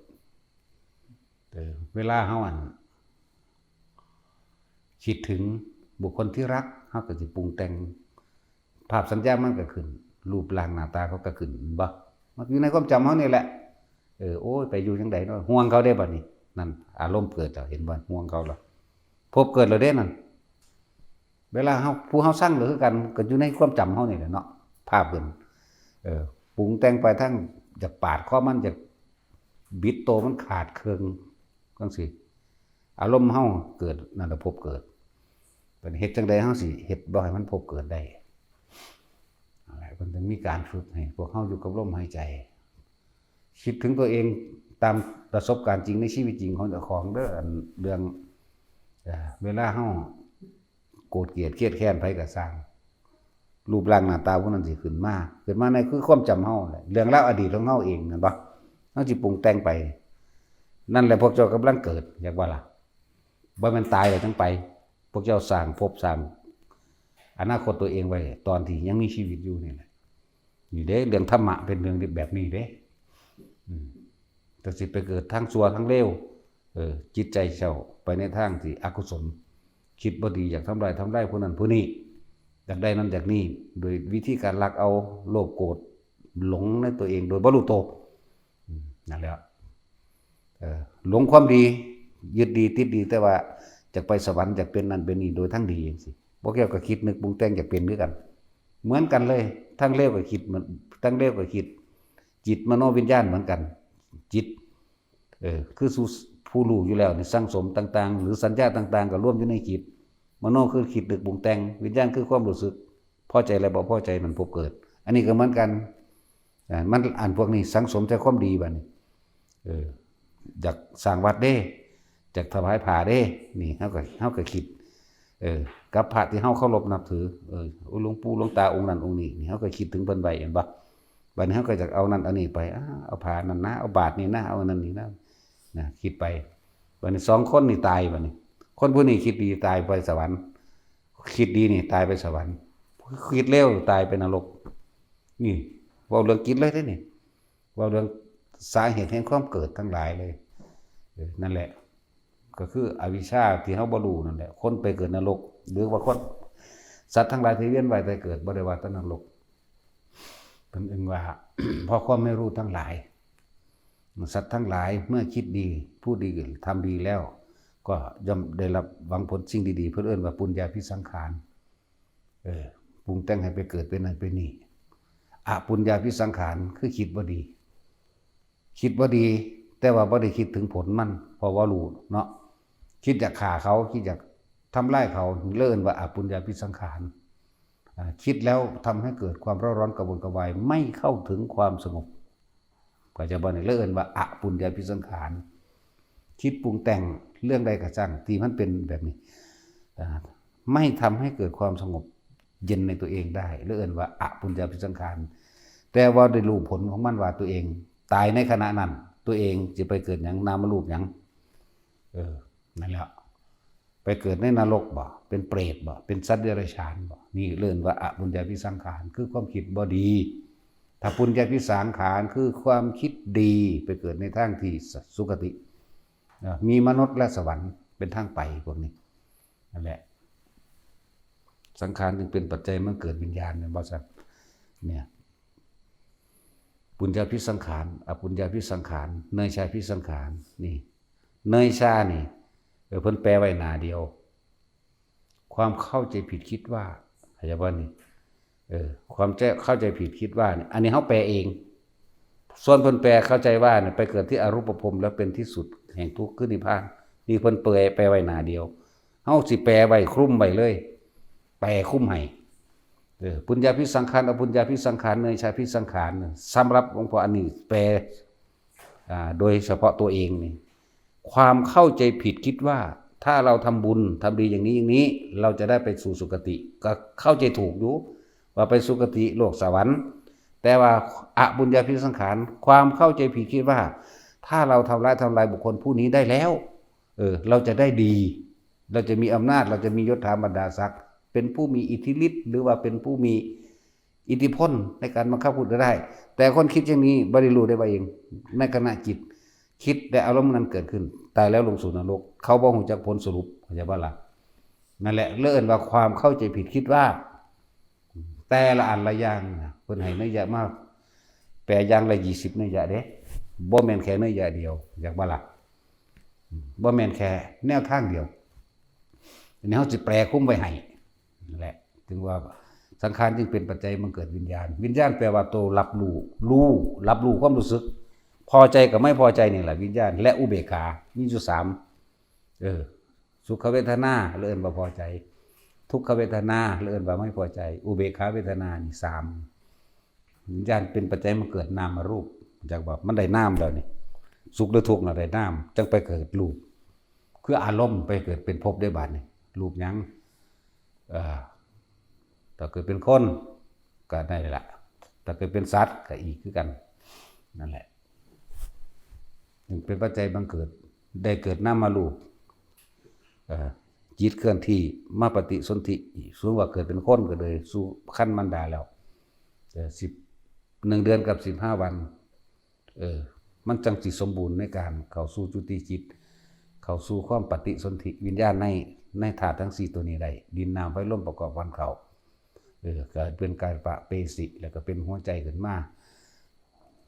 เวลาเฮาคิดถึงบุคคลที่รักเฮาก็สิปรุงแต่งภาพสัญญามันก็ขึ้นรูปร่างหน้าตาเขาก็ขึ้นบ่มันอยู่ในความจำเฮานี่แหละโอ้ยไปอยู่จังได๋เนาะห่วงเขาได้บัดนี้นั่นอารมณ์เกิดแล้วเห็นบ่ห่วงเขาแล้วพบเกิดแล้วเด้นั่นเวลาเฮาผู้เฮาสร้างคือกันก็อยู่ในความจำเฮานี่แหละเนาะภาพเพิ่นปรุงแต่งไปทั้งจะปาดคอมันจะบิดโตมันขาดเครื่องจังซี่อารมณ์เฮาเกิดนั่นแหละพบเกิดเป็นเฮ็ดจังได๋เฮาสิเฮ็ดบ่ให้มันพบเกิดได้อะไรมันต้องมีการฝึกให้พวกเฮาอยู่กับลมหายใจคิดถึงตัวเองตามประสบการณ์จริงในชีวิตจริงของเจ้าของเด้อเรื่องเวลาเฮาโกรธเกลียดเครียดแค้นไผก็สร้างรูปร่างหน้าตาพวกนั้นสิขึ้นมาในคือความจำเฮาแหละเรื่องราวอดีตของเฮาเองนั่นบ่เฮาสิปรุงแต่งไปนั่นแหละพวกเจ้ากำลังเกิดอยากว่าล่ะบ่แม่นตายแล้วจังไปพวกเจ้าสร้างภพสร้างอนาคตตัวเองไว้ตอนที่ยังมีชีวิตอยู่นี่แหละนี่เด้เรื่องธรรมะเป็นเรื่องแบบนี้เด้แต่สิไปเกิดทั้งชั่วทั้งเลวจิตใจเจ้าไปในทางที่อกุศลคิดบ่ดีอยากทำลายผู้นั้นผู้นี้อยากได้นั้นอยากนี้โดยวิธีการลักเอาโลภโกรธหลงในตัวเองโดยบ่รู้ตัวนั่นแหละหลงความดียึดดีติดดีแต่ว่าจะไปสวรรค์จะเป็นนั่นเป็นนี่โดยทั้งดีจังซี่บ่เกี่ยวกับคิดนึกปรุงแต่งจะเป็นคือกันเหมือนกันเลยทั้งเลวก็คิดเหมือนทั้งเลวก็คิดจิตมโนวิญญาณเหมือนกันจิตคือผู้รู้อยู่แล้วนี่สังสมต่างๆหรือสัญญาต่างๆก็รวมอยู่ในจิตมโนคือคิดนึกปรุงแต่งวิญญาณคือความรู้สึกพอใจและบ่พอใจมันพบเกิดอันนี้ก็เหมือนกันมันอ่านพวกนี้สังสมแต่ความดีบัดนี้อยากสร้างวัดเด้จากถวายผ้าเด้นี่เฮาก็คิดกับพระที่เฮาเคารพนับถือหลวงปู่หลวงตาองค์นั้นองค์นี้นี่เฮาก็คิดถึงเพิ่นไว้เห็นบ่บัดนี้เฮาก็จะเอานั่นเอานี่ไปเอาผ้านั่นนะเอาบาตรนี่นะเอานั่นนี่นะคิดไปบัดนี้2คนนี่ตายบัดนี้คนผู้นี้คิดดีตายไปสวรรค์คิดดีนี่ตายไปสวรรค์คิดเลวตายไปนรกนี่เว้าเรื่องจิตเลยเด้นี่เว้าเรื่องสาเหตุแห่งความเกิดทั้งหลายเลยนั่นแหละก็คืออวิชชาที่เฮาบ่รู้นั่นแหละคนไปเกิดนรกหรือว่าคนสัตว์ทั้งหลายที่เวียนว่ายตายเกิดบ่ได้ว่าแต่นรกเพิ่นเอิ้นว่า เพราะความไม่รู้ทั้งหลายสัตว์ทั้งหลายเมื่อคิดดีพูดดีทำดีแล้วก็ย่อมได้รับหวังผลสิ่งดีๆเพื่อเอิ้นว่าปุญญาภิสังขารปรุงแต่งให้ไปเกิดเป็นนั่นเป็นนี่อปุญญาภิสังขารคือคิดบ่ดีคิดบ่ดีแต่ว่าบ่ได้คิดถึงผลมันเพราะว่ารู้เนาะคิดอยากฆ่าเขาคิดอยากทำร้ายเขาเลิ่นว่าอปุญญาภิสังขารคิดแล้วทำให้เกิดความร้อนกระวนกระวายไม่เข้าถึงความสงบก็จะบอกในเลิ่นว่าอปุญญาภิสังขารคิดปรุงแต่งเรื่องใดก็ช่างที่มันเป็นแบบนี้ไม่ทำให้เกิดความสงบเย็นในตัวเองได้เลิ่นว่าอปุญญาภิสังขารแต่ว่าได้รู้ผลของมันว่าตัวเองตายในขณะนั้นตัวเองจะไปเกิดอย่างนามรูปอย่างนั่นแหละไปเกิดในนรกบ่เป็นเปรตบ่เป็นสัตว์เดรัจฉานบ่นี่เรื่องว่าอปุญญาภิสังขารคือความคิดบ่ดีถ้าปุญญาภิสังขารคือความคิดดีไปเกิดในทางที่สุคติมีมนุษย์และสวรรค์เป็นทางไปพวกนี้นั่นแหละสังขารจึงเป็นปัจจัยมันเกิดวิญญาณเนี่ยบ่ซั่นเนี่ยปุญญาภิสังขารอปุญญาภิสังขารเนยชาภิสังขารนี่เนยชานี่เพิ่นแปลไว้หน้าเดียวความเข้าใจผิดคิดว่าเข้าใจบ่นี่ความเข้าใจผิดคิดว่านี่อันนี้เฮาแปลเองส่วนเพิ่นแปลเข้าใจว่าเนี่ยไปเกิดที่อรูปภพแล้วเป็นที่สุดแห่งทุกข์คือนิพพานนี่เพิ่นแปลไว้หน้าเดียวเฮาสิแปลไว้คลุมไว้เลยแปลคลุมให้ปุญญาภิสังขารอปุญญาภิสังขารเนยชาภิสังขารสำหรับหลวงพ่ออันนี้แปลโดยเฉพาะตัวเองนี่ความเข้าใจผิดคิดว่าถ้าเราทำบุญทำดีอย่างนี้อย่างนี้เราจะได้ไปสู่สุคติก็เข้าใจถูกอยู่ว่าไปสุคติโลกสวรรค์แต่ว่าอปุญญาภิสังขารความเข้าใจผิดคิดว่าถ้าเราทำลายบุคคลผู้นี้ได้แล้วเราจะได้ดีเราจะมีอำนาจเราจะมียศถาบรรดาศักดิ์เป็นผู้มีอิทธิฤทธิ์หรือว่าเป็นผู้มีอิทธิพลในการบังคับพูดได้แต่คนคิดอย่างนี้บ่ได้รู้ได้ว่าเองในขณะจิตคิดแต่อารมณ์นั้นเกิดขึ้นตายแล้วลงสู่นรกเขาบ่ฮู้จักผลสรุปเข้าใจบ่ล่ะนั่นแหละเลิ่นว่าความเข้าใจผิดคิดว่าแต่ละอันละอย่างเพิ่นให้นัยยะมาแปลอย่างละ20นัยยะเด้บ่แม่นแค่นัยยะเดียวอยากบ่ล่ะบ่แม่นแค่แนวทางเดียวอันนี้เฮาสิแปลคุมไว้ให้นั่นแหละถึงว่าสังขารจึงเป็นปัจจัยมันเกิดวิญญาณวิญญาณแปลว่าตัวรับรู้ความรู้สึกพอใจกับไม่พอใจนี่แหละวิญญาณและอุเบกขามีอยู่3สุขเวทนาเอิ้นว่าพอใจทุกขเวทนาเอิ้นว่าไม่พอใจอุเบกขาเวทนานี่3วิญญาณเป็นปัจจัยมันเกิดนามรูปจากว่ามันได้นามแล้วนี่สุขหรือทุกข์น่ะได้นามจังไปเกิดรูปคืออารมณ์ไปเกิดเป็นภพได้บัดนี่รูปหยังถ้าเกิดเป็นคนก็ได้ละถ้าเกิดเป็นสัตว์ก็อีกคือกันนั่นแหละเป็นปัจจัยบังเกิดได้เกิดนามรูปจิตเคลื่อนที่มาปฏิสนธิสูงว่าเกิดเป็นคนก็เลยสู่ขั้นมารดาแล้ว1 เดือนกับ15 วันมันจังสิสมบูรณ์ในการเข้าสู่จุติจิตเข้าสู่ความปฏิสนธิวิญญาณในธาตุทั้ง4ตัวนี้ได้ดินน้ำไฟลมประกอบกันเข้าก็เป็นกายปะเปสิแล้วก็เป็นหัวใจขึ้นมา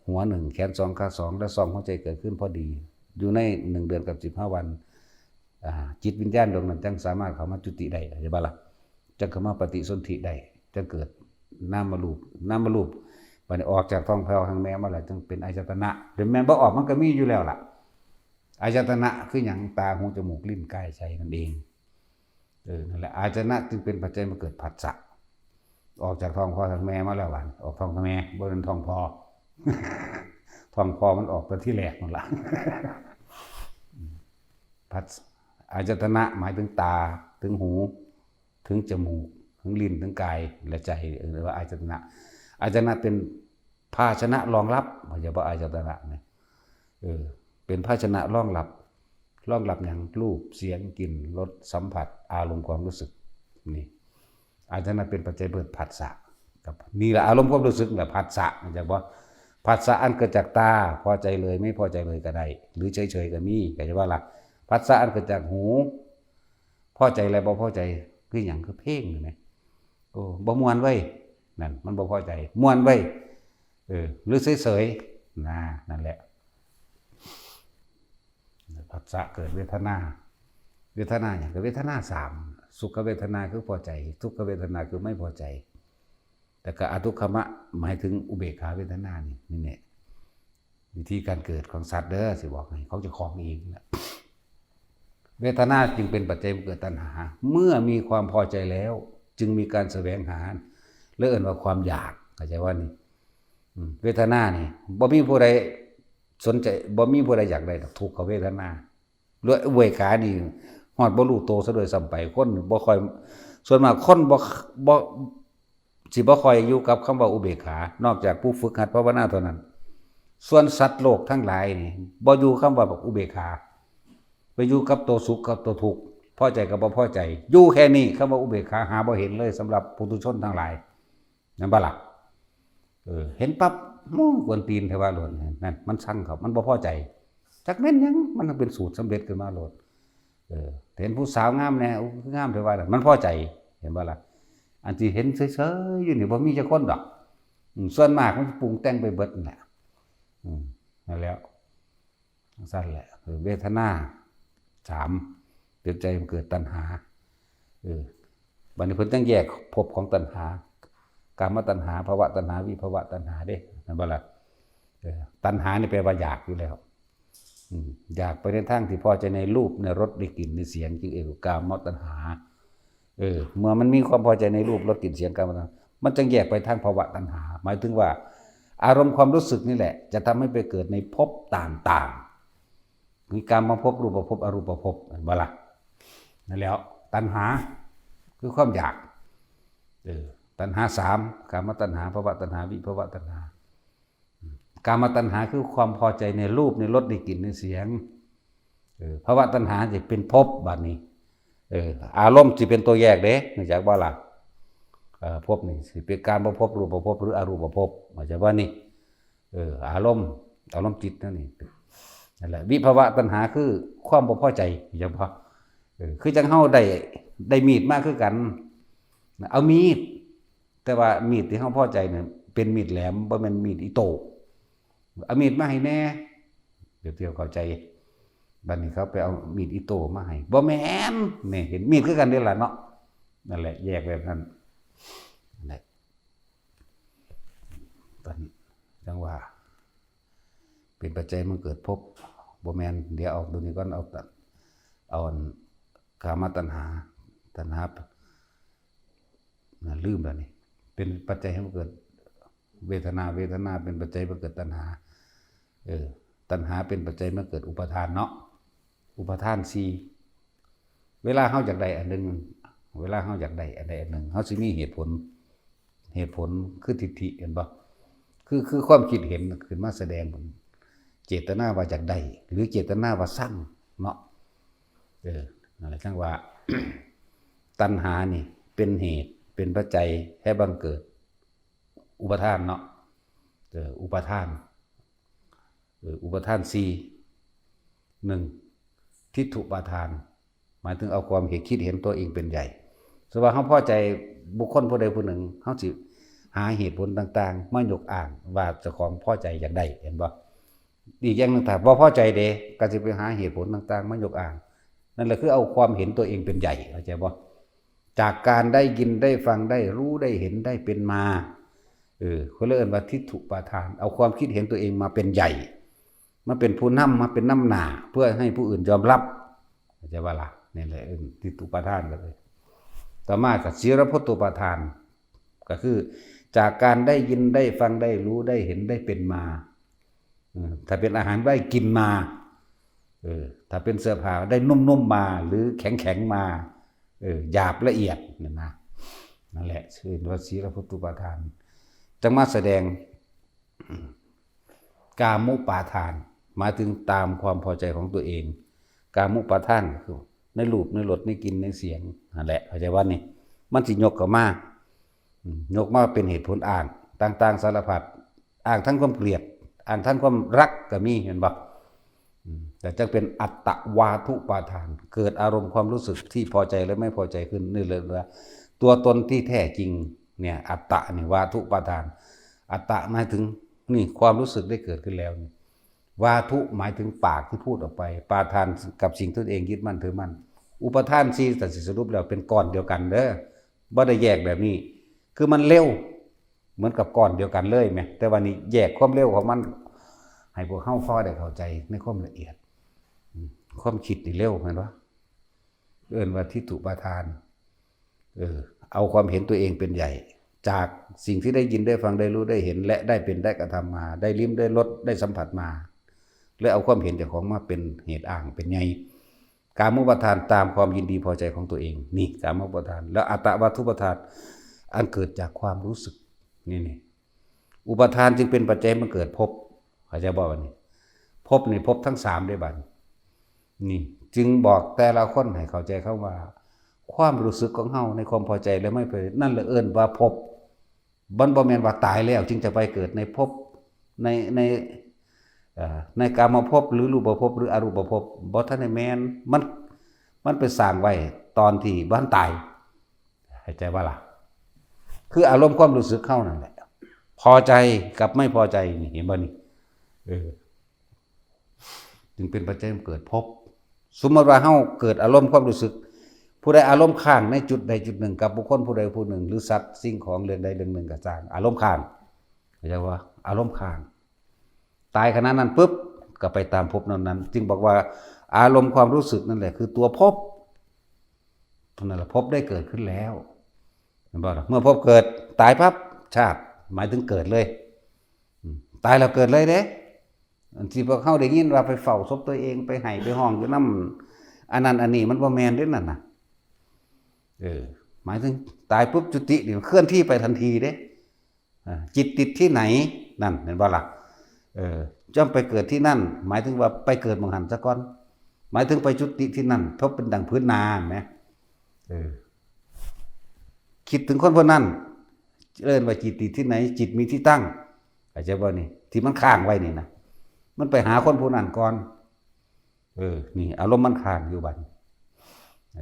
หัว1แขน2ขา2และ2หัวใจเกิดขึ้นพอดีอยู่ใน1 เดือนกับ15 วันจิตวิญญาณดวงนั้นจังสามารถเข้ามาจุติได้ใช่ป่ะล่ะจังเข้ามาปฏิสนธิได้จังเกิดนามรูปบัดนี้ออกจากท้องแผ่วทางแม่มาแล้วจึงเป็นอายตนะหรือแม่นบ่ออกมันก็มีอยู่แล้วล่ะอายตนะคือหยังตาหูจมูกลิ้นกายใจนั่นเองนั่นแหละอายตนะจึงเป็นปัจจัยมาเกิดผัสสะออกจากท้องพ่อทางแม่มาแล้ววันออกท้องทางแม่บ่เป็นท้องพ่อ ท้องพ่อมันออกแต่ที่แรกนั่นล่ะ ผัสอายตนะหมายถึงตาถึงหูถึงจมูกถึงลิ้นถึงกายและใจหรือว่าอายตนะเป็นภาชนะรองรับอย่าว่าอายตนะเนี่ยเป็นภาชนะรองรับอย่างรูปเสียงกลิ่นรสสัมผัสอารมณ์ความรู้สึกนี่อายตนะเป็นปัจจัยเกิดผัสสะกับนี่แหละอารมณ์ความรู้สึกแบบผัสสะจากว่าผัสสะอันเกิดจากตาพอใจเลยไม่พอใจเลยก็ได้หรือเฉยๆก็มีก็จะว่าล่ะผัสสะอันเกิดจากหูพอใจอะไรบ่พอใจคือหยังคือเพลงนี่แหมโอ้บ่ม่วนเว้ยนั่นมันบ่พอใจม่วนเว้ย หรือเฉยๆนั่นแหละผัสสะเกิดเวทนาอย่างเวทนา3สุขเวทนาคือพอใจทุกขเวทนาคือไม่พอใจแต่ก็อทุกขมะหมายถึงอุเบกขาเวทนานี่แหละวิธีการเกิดของสัตว์เด้อสิบอกให้เขาจะคลองเองแหละเวทนาจึงเป็นปัจจัยเกิดตัณหาเมื่อมีความพอใจแล้วจึงมีการแสวงหาเรียกว่าความอยากเข้าใจว่านี่เวทนานี่บ่มีผู้ใดสนใจบ่มีผู้ใดอยากได้ทุกขเวทนาเรื่องอุเบกขานี่ฮอดบ่รู้โตซะโดยซ้ำไปคนบ่ค่อยส่วนมากคนบ่สิบ่ค่อยอยู่กับคำว่าอุเบกขานอกจากผู้ฝึกหัดภาวนาเท่านั้นส่วนสัตว์โลกทั้งหลายนี่บ่อยู่คำว่าอุเบกขาไปอยู่กับตัวสุขกับตัวทุกข์พอใจกับบ่พอใจอยู่แค่นี้คำว่าอุเบกขาหาบ่เห็นเลยสำหรับปุถุชนทั้งหลายนั่นบ่ล่ะเห็นปั๊บกวนตีนเทว่าโลดนั่นมันสั่งเขามันบ่พอใจจักแม่นหยังมันเป็นสูตรสำเร็จขึ้นมาโลดเห็นผู้สาวงามแน่งามเทว่ามันพอใจเห็นบ่ล่ะอันที่เห็นเฉยๆอยู่นี่บ่มีจักคนดอกส่วนมากมันปรุงแต่งไปเบิดนั่นแหละนั่นแล้วสั้นแหละเวทนา3เกิดใจมันเกิดตัณหาบัดนี้เพิ่นต้องแยกภพของตัณหากามตัณหาภวตัณหาวิภวตัณหาเด้นั่นบ่ล่ะตัณหานี่แปลว่าอยากอยู่แล้วอยากไปในทางที่พอใจในรูปในรสในกลิ่นในเสียงจึงกามตัณหาเมื่อมันมีความพอใจในรูปรสกลิ่นเสียงกามตัณหามันจึงแยกไปทางภวตัณหาหมายถึงว่าอารมณ์ความรู้สึกนี่แหละจะทำให้ไปเกิดในภพต่างๆมีกามภพรูปภพอรูปภพบ่ล่ะนั่นแล้วตัณหาคือความอยากตัณหา3กามตัณหาภวตัณหาวิภวตัณหากามตัณหาคือความพอใจในรูปในรสในกลิ่นในเสียงภวตัณหาจะเป็นภพบัดนี้อารมณ์สิเป็นตัวแยกเด้เนื่องจากว่าล่ะภพนี่สิเป็นการภพรูปภพหรืออรูปภพหมายถึงว่านี่อารมณ์จิตนั่นแหละวิภวตัณหาคือความบ่พอใจอย่างพอคือจังเฮาได้มีดมากคือกันเอามีดแต่ว่ามีดที่เฮาพอใจเนี่ยเป็นมีดแหลมบ่แม่นมีดอิโต้เอามีดมาให้แน่เดี๋ยวเข้าใจบัดนี้เขาไปเอามีดอิโต้มาให้บ่แม่นนี่เห็นมีดคือกันเด้ล่ะเนาะนั่นแหละแยกแบบนั้นนั่นแหละตอนจังว่าเป็นปัจจัยมันเกิดภพบ่แม่นเดี๋ยวเอาตัวนี้ก่อนเอากามตัณหาลืมแล้วนี่เป็นปัจจัยให้มันเกิดเวทนาเป็นปัจจัยให้เกิดตัณหาตัณหาเป็นปัจจัยให้เกิดอุปาทานเนาะอุปาทาน4เวลาเฮาอยากได้อันนึงเวลาเฮาอยากได้อันใดอันหนึ่งเฮาสิมีเหตุผลคือทิฏฐิเห็นบ่คือความคิดเห็นขึ้นมาแสดงเจตนาว่าอยากได้หรือเจตนาว่าสร้างเนาะนั่นแหละจังว่า ตัณหานี่เป็นเหตุเป็นปัจจัยให้บังเกิดอุปาทานเนาะอุปาทาน1ทิฏฐุปาทานหมายถึงเอาความคิดเห็นตัวเองเป็นใหญ่สมมุติว่าเฮาพอใจบุคคลผู้ใดผู้หนึ่งเฮาสิหาเหตุผลต่างๆมายกอ้างว่าเจ้าของพอใจอยากได้เห็นบ่อีกอย่างนึงถ้าบ่พอใจเด้ก็สิไปหาเหตุผลต่างๆมายกอ้างนั่นแหละคือเอาความเห็นตัวเองเป็นใหญ่เข้าใจบ่จากการได้ยินได้ฟังได้รู้ได้เห็นได้เป็นมาเขาเรียกว่าทิฏฐุปาทานเอาความคิดเห็นตัวเองมาเป็นใหญ่มาเป็นผู้นำมาเป็นน้ำหน้าเพื่อให้ผู้อื่นยอมรับเข้าใจว่าล่ะนี่แหละทิฏฐุปาทานก็เลยต่อมาก็ศีลพจตุปาทานก็คือจากการได้ยินได้ฟังได้รู้ได้เห็นได้เป็นมาถ้าเป็นอาหารได้กินมาถ้าเป็นเสื้อผ้าได้นุ่มๆมาหรือแข็งๆมาหยาบละเอียดนั่นแหละชื่อว่าศีลพจตุปาทานจังมาแสดงกามุปาทานหมายถึงตามความพอใจของตัวเองกามุปาทานคือในรูปในรสในกลิ่นในเสียงนั่นแหละเข้าใจว่านี่มันสิยกเข้ามายกมาเป็นเหตุผลอ้างต่างๆสารพัดอ้างทั้งความเกลียดอ้างทั้งความรักก็มีเห็นบ่แต่จะเป็นอัตตวาทุปาทานเกิดอารมณ์ความรู้สึกที่พอใจและไม่พอใจขึ้นนี่เลยว่าตัวตนที่แท้จริงเนี่ยอัตตะนี่วาทุปาทานอัตตะหมายถึง นี่ความรู้สึกได้เกิดขึ้นแล้วนี่วาทุหมายถึงปากที่พูดออกไปปาทานกับสิ่งที่ตัวเองยึดมั่นถือมั่นอุปทานสี่แต่สิสรุปแล้วเป็นก้อนเดียวกันเด้อบ่ได้แยกแบบนี้คือมันเร็วเหมือนกับก้อนเดียวกันเลยไหมแต่วันนี้แยกความเร็วของมันให้พวกเข้าฟ้อได้เข้าใจในความละเอียดความคิดนี่เร็วเห็นปะเอิ้นว่าทิฏฐุปาทานเอาความเห็นตัวเองเป็นใหญ่จากสิ่งที่ได้ยินได้ฟังได้รู้ได้เห็นและได้เป็นได้กระทำมาได้ลิ้มได้รสได้สัมผัสมาแล้วเอาความเห็นจากของมาเป็นเหตุอ้างเป็นไงกามุปทานตามความยินดีพอใจของตัวเองนี่กามุปทานแล้วอัตตวัตถุปทานอันเกิดจากความรู้สึกนี่อุปทานจึงเป็นปัจจัยมันเกิดภพเข้าใจบ่ว่านี่ภพนี่ภพทั้ง3ได้บัดนี่จึงบอกแต่ละคนให้เข้าใจเข้าว่าความรู้สึกของเฮาในความพอใจและไม่พอใจนั่นแหละเอิ้นว่าภพบ่แม่นว่าตายแล้วจึงจะไปเกิดในภพในกามภพหรือรูปภพหรืออรูปภพบ่ทันได้แม่นมันไปสร้างไว้ตอนที่บ่ทันตายเข้าใจว่าล่ะคืออารมณ์ความรู้สึกเข้านั่นแหละพอใจกับไม่พอใจนี่เห็นบ่นี่จึงเป็นปัจจัยเกิดภพสมมติว่าเฮาเกิดอารมณ์ความรู้สึกผู้ใดอารมณ์ข้างในจุดใดจุดหนึ่งกับบุคคลผู้ใดผู้หนึ่งหรือสัตว์สิ่งของเรื่องใดเรื่องหนึ่งก็ตามอารมณ์ข้างเข้าใจว่าอารมณ์ข้างตายขณะนั้นปุ๊บก็ไปตามภพนั้นจึงบอกว่าอารมณ์ความรู้สึกนั่นแหละคือตัวภพนั่นแหละภพได้เกิดขึ้นแล้วเห็นบ่ล่ะเมื่อภพเกิดตายปั๊บชาติหมายถึงเกิดเลยตายแล้วเกิดเลยเด้ที่พวกเขาได้ยินว่าไปเฝ้าศพตัวเองไปไห้ไปห้องอยู่น้ำอันนั้นอันนี้มันบ่แม่นเด้นั่นน่ะหมายถึงตายปุ๊บจุตินี่เคลื่อนที่ไปทันทีเด้จิตติดที่ไหนนั่นเห็นบ่ล่ะย่อมไปเกิดที่นั่นหมายถึงว่าไปเกิดเมืองหันซะก่อนหมายถึงไปจุติที่นั่นเพราะเป็นดังพื้นนาแหมคิดถึงคนพวกนั้นเอิ้นว่าจิตติดที่ไหนจิตมีที่ตั้งเข้าใจบ่นี่ที่มันค้างไว้นี่นะมันไปหาคนผู้นั้นก่อนนี่อารมณ์มันค้างอยู่บัด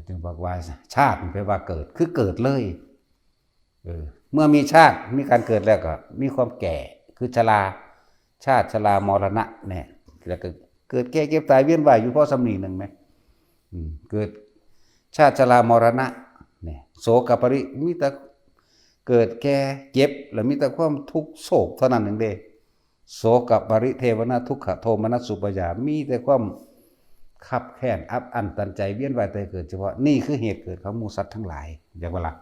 จึงบอกว่าชาติมันแปลว่าเกิดคือเกิดเลยเมื่อมีชาติมีการเกิดแล้วก็มีความแก่คือชราชาติชรามรณะเนี่ยแล้วก็เกิดแก่เก็บตายเวียนว่ายอยู่เพราะสำนีหนึ่งไหมเกิดชาติชรามรณะเนี่ยโศกปริมีแต่เกิดแก่เจ็บแล้วมีแต่ความทุกข์โศกเท่านั้นเองเด้โศกปริเทวนาทุกขโทมนัสสุปยามีแต่ความขับแค้นอับอั้นตันใจเวียนว่ายตายเกิดเฉพาะนี่คือเหตุเกิดของหมู่สัตว์ทั้งหลายอย่างว่าล่ะ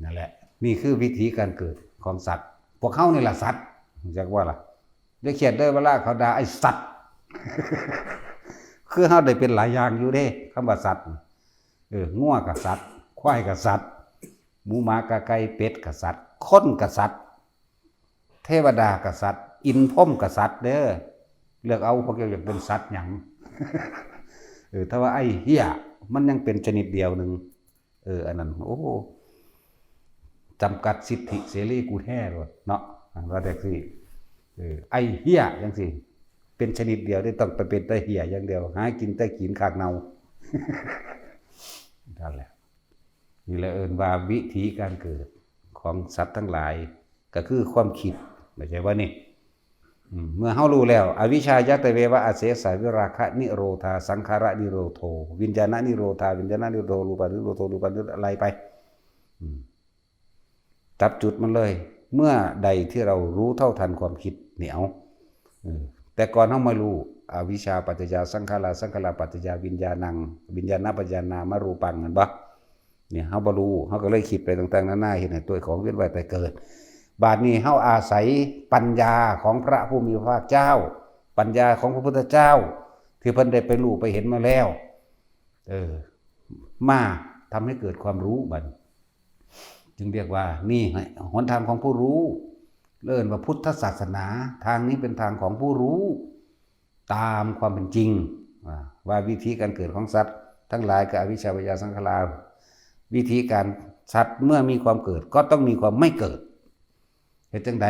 นั่นแหละนี่คือวิธีการเกิดของสัตว์พวกเขานี่แหละสัตว์อย่างว่าล่ะได้เขียนได้เวลาเขาด่าไอ้สัตว์คือเขาได้เป็นหลายอย่างอยู่เด้คำว่าสัตว์งัวกับสัตว์ควายกับสัตว์หมูหมากะไก่เป็ดกับสัตว์คนกับสัตว์เทวดากับสัตว์อินพรหมกับสัตว์เด้อเลือกเอาพวกเกี่ยวอยากเป็นสัตว์หยังถ้าว่าไอ้เหี้ยมันยังเป็นชนิดเดียวหนึ่งอันนั้นโอ้จำกัดสิทธิเสรีกูแท้เลยเนาะว่าแต่สิไอ้เหี้ยยังสิเป็นชนิดเดียวได้ต้องไปเป็นแต่เหี้ยอย่างเดียวหากินแต่ขีนขากเนานั่นแหละนี่แหละว่าวิธีการเกิดของสัตว์ทั้งหลายก็คือความคิดไม่ใช่ว่านี่เมื่อเฮารู้แล้วอวิชชายะตะเววะอาเสสะวิราคะนิโรธาสังขารนิโรโธวิญญาณนิโรธาวิญญาณนิโรโธรูปานิโรโธรูปานิโรอะไรไปจับจุดมันเลยเมื่อใดที่เรารู้เท่าทันความคิดเหนียวแต่ก่อนเฮาไม่รู้อวิชชาปัจจยาสังขาราสังขารปัจจยาวิญญาณังวิญญาณปัจจยานามรูปังนั่นบ่เนี่ยเฮาบ่รู้เฮาก็เลยคิดไปต่างๆนานาเห็นตัวของเวียนว่ายตายเกิดบาดนี้เฮาอาศัยปัญญาของพระผู้มีพระภาคเจ้าปัญญาของพระพุทธเจ้าที่เพิ่นได้ไปรู้ไปเห็นมาแล้วมาทำให้เกิดความรู้บัดจึงเรียกว่านี่หนทางของผู้รู้เรียกว่าพุทธศาสนาทางนี้เป็นทางของผู้รู้ตามความเป็นจริงว่าวิธีการเกิดของสัตว์ทั้งหลายกับอวิชชาปัจจยาสังขารวิธีการสัตว์เมื่อมีความเกิดก็ต้องมีความไม่เกิดเหตุจังใด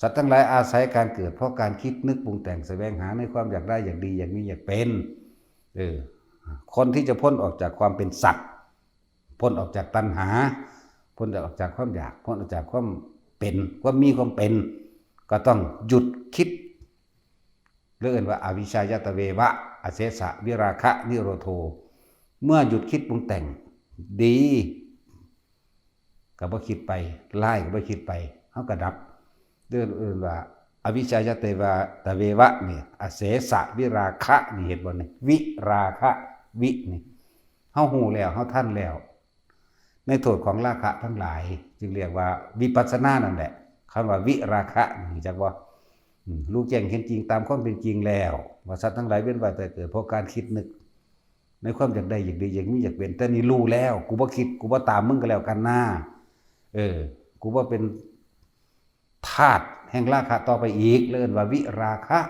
สัตว์ทั้งหลายอาศัยการเกิดเพราะการคิดนึกปรุงแต่งแสวงหาในความอยากได้อยากดีอยากมีอยากเป็นคนที่จะพ้นออกจากความเป็นสัตว์พ้นออกจากตัณหาพ้นออกจากความอยากพ้นออกจากความ เป็นความมีความเป็นก็ต้องหยุดคิดเรื่องว่าอวิชชายตเววะอเสสะวิราคะนิโรโธเมื่อหยุดคิดปรุงแต่งดีก็บ่คิดไปร้ายก็บ่คิดไปเฮาก็ดับเรื่องว่าอวิชชายตเววะนี่อเสสะวิราคะนี่เห็นบ่นี่วิราคะวินี่เฮาฮู้แล้วเฮาทันแล้วในโทษของราคะทั้งหลายจึงเรียกว่าวิปัสสนานั่นแหละคำว่าวิราคะนี่จักว่ารู้แจ้งเห็นจริงตามความเป็นจริงแล้วว่าสัตว์ทั้งหลายเว้นไว้แต่เกิดเพราะการคิดนึกในความอยากได้อยากดีอยากมีอยากเป็นแต่นี่รู้แล้วกูบ่คิดกูบ่ตามมึงก็แล้วกันหน้ากูบ่เป็นทาสแห่งราคะต่อไปอีกเรียกว่าวิราคะ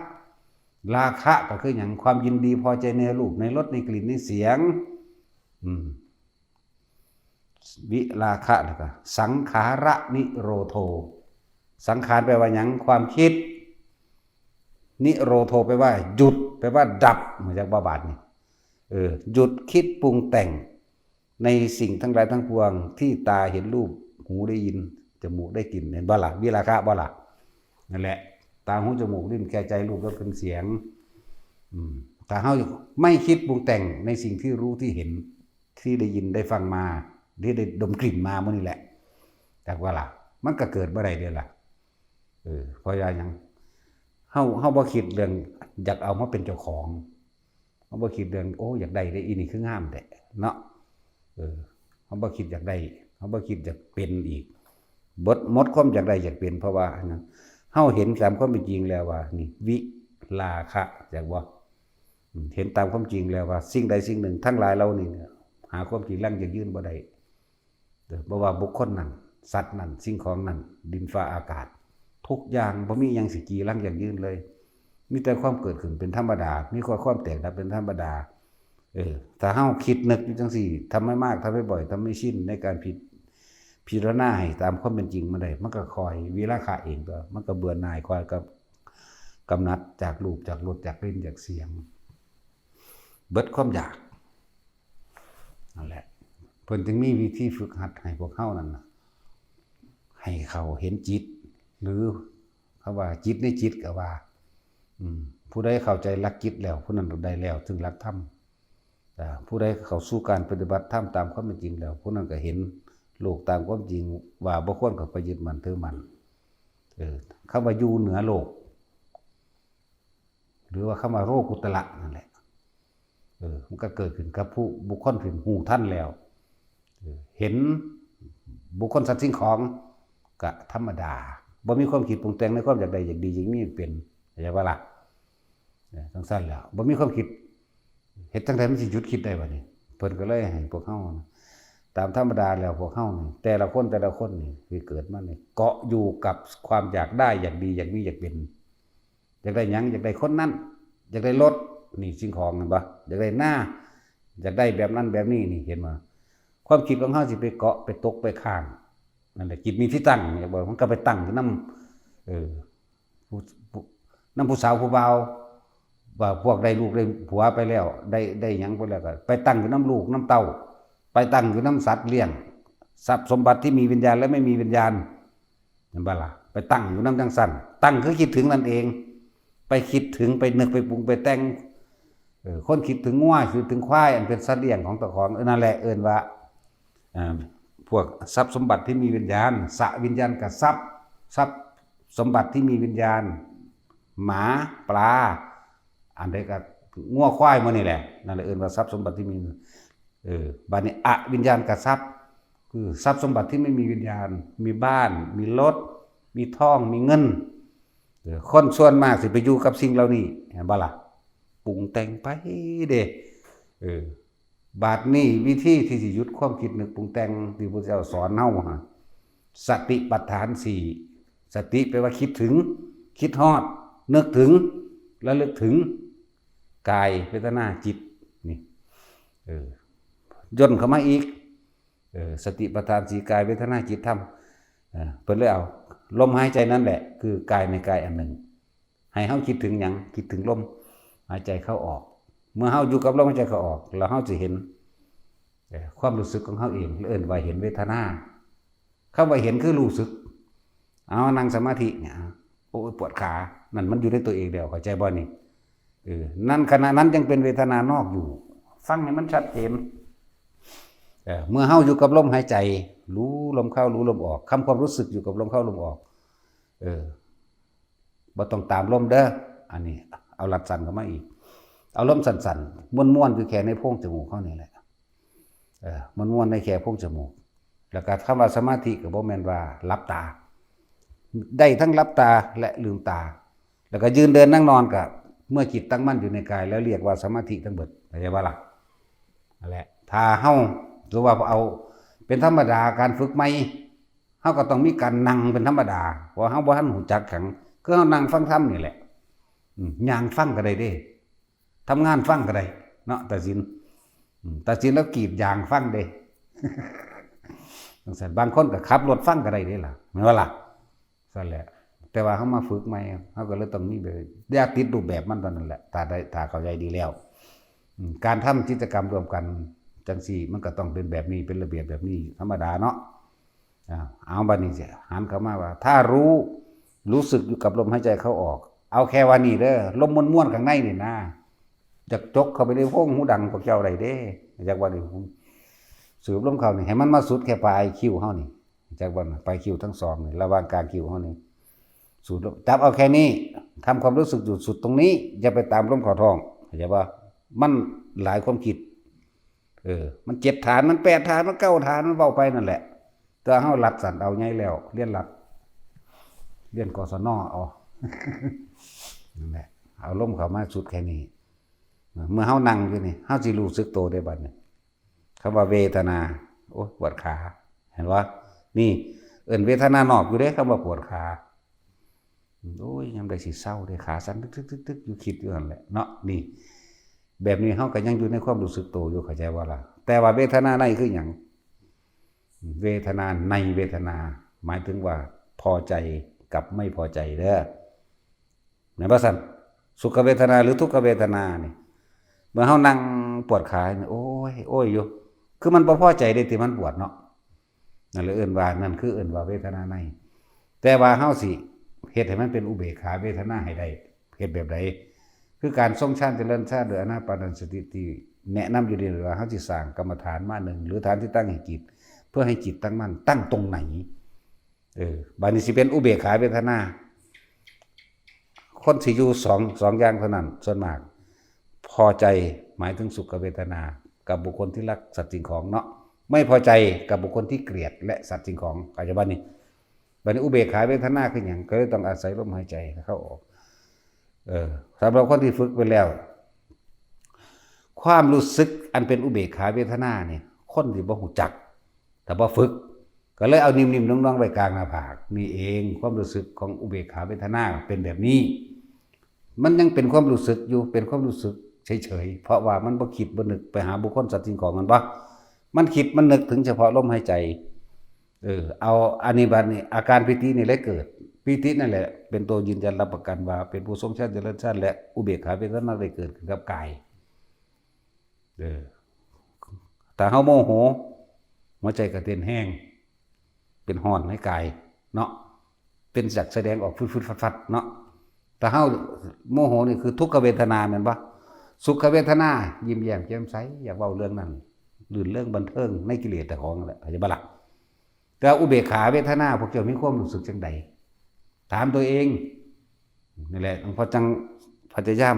ราคะก็คือหยังความยินดีพอใจในรูปในรสในกลิ่นในเสียงวิราคะแล้วก็สังขาระนิโรโธสังขารแปลว่าหยังความคิดนิโรโธแปลว่าหยุดแปลว่าดับเหมือนจากบาบาดนี่หยุดคิดปรุงแต่งในสิ่งทั้งหลายทั้งปวงที่ตาเห็นรูปหูได้ยินจมูกได้กลิ่นเห็นบ่ล่ะวิราคะบ่ล่ะนั่นแหละตาหูจมูกลิ้นกายใจรูปรสกลิ่นเสียงถ้าเฮาไม่คิดปรุงแต่งในสิ่งที่รู้ที่เห็นที่ได้ยินได้ฟังมาที่ได้ดมกลิ่นมามื้อนี้แหละแต่ว่าล่ะมันก็เกิดบ่ได้เด้อล่ะเพราะว่าหยังเฮาบ่คิดเรื่องอยากเอามาเป็นเจ้าของเฮาบ่คิดเรื่องโอ้อยากได้ได้อีนี่คืองามแท้เนาะเฮาบ่คิดอยากได้เฮาบ่คิดอยากเป็นอีกหมดความอยากได้อยากเป็นเพราะว่าอันนั้นเฮาเห็นตามความเป็นจริงแล้วว่านี่วิราคะจักบ่เห็นตามความจริงแล้วว่าสิ่งใดสิ่งหนึ่งทั้งหลายเหล่านี้หาความจริงยั่งยืนบ่ได้บ่ว่าบุคคลนั้นสัตว์นั้นสิ่งของนั้นดินฟ้าอากาศทุกอย่างบ่มีหยังสิจีรังยั่งยืนเลยมีแต่ความเกิดขึ้นเป็นธรรมดามีความแตกดับเป็นธรรมดาถ้าเฮาคิดนึกอยู่จังซี่ทำให้มากทำให้บ่อยทำให้ชินในการพิจารณาให้ตามความเป็นจริงมาได้มันก็คอยวิราคะเองก็มันก็เบื่อหน่ายคอยกับกำนัดจากรูปจากรสจากกลิ่นจากเสียงเบิดความอยากนั่นแหละเพิ่นจึงมีวิธีฝึกหัดให้พวกเฮานั่นน่ะให้เขาเห็นจิตหรือคำว่าจิตในจิตก็ว่าผู้ใดเข้าใจหลักจิตแล้วผู้นั้นได้แล้วถึงหลักธรรมแต่ผู้ใดเข้าสู่การปฏิบัติธรรมตามความเป็นจริงแล้วผู้นั้นก็เห็นโลกตามความจริงว่าบ่ควรกับไปยึดมั่นถือมั่นคำว่าอยู่เหนือโลกหรือว่าคำว่าโลกุตระนั่นแหละมันก็เกิดขึ้นกับผู้บุคคลถึงหูท่านแล้วเห็นบุคคลสัตว์สิ่งของก็ธรรมดาบ่มีความคิดปรุงแต่งในความอยากได้อยากดีอย่างนี้เป็นเข้าใจบ่ล่ะจังซั่นแล้วบ่มีความคิดเฮ็ดจังได๋มันสิหยุดคิดได้บัดนี้เพิ่นก็เลยให้พวกเฮาตามธรรมดาแล้วพวกเฮานี่แต่ละคนนี่คือเกิดมานี่เกาะอยู่กับความอยากได้อยากดีอยากมีอยากเป็นอยากได้หยังอยากได้คนนั้นอยากได้รถนี่สิ่งของนั่นบ่อยากได้หน้าอยากได้แบบนั้นแบบนี้นี่เห็นบ่ความคิดของเฮาสิไปเกาะไปตกไปข้างนั่นแหละจิตมีที่ตั้งอยากบอกมันก็ไปตั้งอยู่นำผู้สาวผู้บ่าวว่าพวกได้ลูกได้ผัวไปแล้วได้หยังไปแล้วก็ไปตั้งอยู่นำลูกนำเต้าไปตั้งอยู่นำสัตว์เลี้ยงทรัพย์สมบัติที่มีวิญญาณและไม่มีวิญญาณเห็นบ่ล่ะไปตั้งอยู่นำจังซั่นตั้งคือคิดถึงนั่นเองไปคิดถึงไปนึกไปปรุงไปแต่งคนคิดถึงงัวคิดถึงควายอันเป็นสัตว์เลี้ยงของตะของนั่นแหละเอิ้นว่าพวกทรัพย์สมบัติที่มีวิญญาณสวิญญาณกับทรัพย์สมบัติที่มีวิญญาณหมาปลาอันใดก็งัวควายมื้อนี่แหละนั่นแหละเอิ้นว่าทรัพย์สมบัติที่มีบัดนี้อวิญญาณกับทรัพย์คือทรัพย์สมบัติที่ไม่มีวิญญาณมีบ้านมีรถมีทองมีเงินคนส่วนมากสิไปอยู่กับสิ่งเหล่านี้เห็นบ่ล่ะปรุงแต่งไปเด้บาดนี้วิธีที่สิหยุดความคิดนึกปรุงแต่งที่พระเจ้าสอนเฮาสติปัฏฐาน4สติแปลว่าคิดถึงคิดฮอดนึกถึงระลึกถึงกายเวทนาจิตนี่ย่นเข้ามาอีกสติปัฏฐาน4กายเวทนาจิตธรรมเพิ่นเลยเอาลมหายใจนั่นแหละคือกายในกายอันหนึ่งให้เฮาคิดถึงหยังคิดถึงลมหายใจเข้าออกเมื่อเฮาอยู่กับลมหายใจเข้าออกแล้วเฮาจะเห็นความรู้สึกของเฮาเองเอิ้นว่าเห็นเวทนาคำว่าเห็นคือรู้สึก เอานั่งสมาธิเนี่ยโอ้ยปวดขานั่นมันอยู่ในตัวเองเดียวเข้าใจบ่นี่นั่นขณะนั้นยังเป็นเวทนานอกอยู่ฟังให้มันชัดเจนเมื่อเฮาอยู่กับลมหายใจรู้ลมเข้ารู้ลมออกคำความรู้สึกอยู่กับลมเข้าลมออกบ่ต้องตามลมเด้ออันนี้เอาหลัดสั่นเข้ามาอีกเอาลมสั่นๆม้วนๆคือแค่ในโพรงจมูกเฮานี่แหละม้วนๆในแค่โพรงจมูกแล้วก็คำว่าสมาธิก็บ่แม่นว่าหลับตาได้ทั้งหลับตาและลืมตาแล้วก็ยืนเดินนั่งนอนก็เมื่อจิตตั้งมั่นอยู่ในกายแล้วเรียกว่าสมาธิทั้งเบิดเข้าใจบ่ล่ะนั่นแหละถ้าเฮาหรือว่าเอาเป็นธรรมดาการฝึกใหม่เฮาก็ต้องมีการนั่งเป็นธรรมดาเพราะเฮาบ่ทันรู้จักขังคือเฮานั่งฟังธรรมนี่แหละย่างฟังก็ได้เด้ทำงานฟังก็ได้เนาะตัดสินแล้วกรีดยางฟังเด้จังซั่นบางคนก็ขับรถฟังก็ได้เด้ล่ะแม่นบ่ล่ะซั่นแหละแต่ว่าเฮามาฝึกใหม่เฮาก็เลยต้องมีแบบอย่าติดรูปแบบมันตอนนั้นแหละถ้าเข้าใจดีแล้วการทำกิจกรรมรวมกันจังซี่มันก็ต้องเป็นแบบนี้เป็นระเบียบแบบนี้ธรรมดาเนาะเอาบัดนี้สิหันเข้ามาว่าถ้ารู้สึกอยู่กับลมหายใจเข้าออกเอาแค่ว่านี่เด้อลมม้วนๆข้างในนี่นะจักจกเข้าไปในโพรงหูดังพวกเจ้าได้เด้จักว่านี่สูบลมเข้านี่ให้มันมาสุดแค่ปลายคิ้วเฮานี่จักว่าปลายคิ้วทั้งสองนี่ระหว่างกลางคิ้วเฮานี่สูดจับเอาแค่นี้ทำความรู้สึกอยู่สุดตรงนี้อย่าไปตามลมเข้าท้องเข้าใจป่ะมันหลายความคิดมัน7ฐานมัน8ฐานมัน9ฐานมันเว้าไปนั่นแหละแต่เฮาหลัดสั่นเอาใหญ่แล้วเรียนหลัดเรียนกศนเอานั่นแหละเอาลมเข้ามาสุดแค่นี้เมื่อเฮานั่งอยู่นี่เฮาสิรู้สึกตัวได้บัดนี้คำว่าเวทนาโอ้ปวดขาเห็นบ่นี่เวทนานอกอยู่เด้คำว่าปวดขาโอ้ยยามใดสิเศร้าได้ขาสั่นตึกๆๆอยู่คิดอยู่นั่นแหละเนาะนี่แบบนี้เฮาก็ยังอยู่ในความรู้สึกตัวอยู่เข้าใจว่าล่ะแต่ว่าเวทนาในคือหยังเวทนาในเวทนาหมายถึงว่าพอใจกับไม่พอใจเด้อแม่นบ่ซั่นสุขเวทนาหรือทุกขเวทนานี่เมื่อเฮานั่งปวดขาโอ้ยอยู่คือมันบ่พอใจได้ที่มันปวดเนาะนั่นเลยว่านั่นคือว่าเวทนาในแต่ว่าเฮาสิเฮ็ดให้มันเป็นอุเบกขาเวทนาให้ได้เฮ็ดแบบใดคือการทรงฌานเจริญฌานโดยอานาปานสติที่แนะนำอยู่ดีว่าเฮาสิสร้างกรรมฐานมาหนึ่งหรือฐานที่ตั้งให้จิตเพื่อให้จิตตั้งมั่นตั้งตรงไหนบัดนี้สิเป็นอุเบกขาเวทนาคนสิอยู่2อย่างเท่านั้นส่วนมากพอใจหมายถึงสุขเวทนากับบุคคลที่รักสัตว์สิ่งของเนาะไม่พอใจกับบุคคลที่เกลียดและสัตว์สิ่งของเข้าใจบ่นี่บัดนี้อุเบกขาเวทนาคือหยังก็เลยต้องอาศัยลมหายใจเข้าออกสำหรับคนที่ฝึกไปแล้วความรู้สึกอันเป็นอุเบกขาเวทนาเนี่ยคนที่บ่รู้จักแต่บ่ฝึกก็เลยเอานิ่มๆน้องๆไว้กลางหน้าผากนี่เองความรู้สึกของอุเบกขาเวทนาเป็นแบบนี้มันยังเป็นความรู้สึกอยู่เป็นความรู้สึกเฉยๆเพราะว่ามันบ่คิดบ่นึกไปหาบุคคลสัตว์สิ่งของกันบ่มันคิดมันนึกถึงเฉพาะลมหายใจเอาอันนี้บัดนี้อาการปิตินี่เลยเกิดปิตินั่นแหละเป็นตัวยืนยันรับประกันว่าเป็นผู้ทรงฌานเจริญฌานและอุเบกขาเวทนาได้เกิดขึ้นกับกายถ้าเฮาโมโหหัวใจก็เต้นแห้งเป็นห้อนในกายเนาะเป็นจักแสดงออกฟึดๆฟัดๆเนาะถ้าเฮาโมโหนี่คือทุกขเวทนาแม่นบ่สุขเวทนายิ้มแย้มแจ่มใสอยากเว้าเรื่องนั้นลื่นเรื่องบันเทิงในกิเลสแต่ของนั่นแหละเข้าใจบ่ล่ะแต่อุเบกขาเวทนาพวกเจ้ามีความรู้สึกจังใดถามตัวเองนี่แหละหลวงพ่อจังพยายาม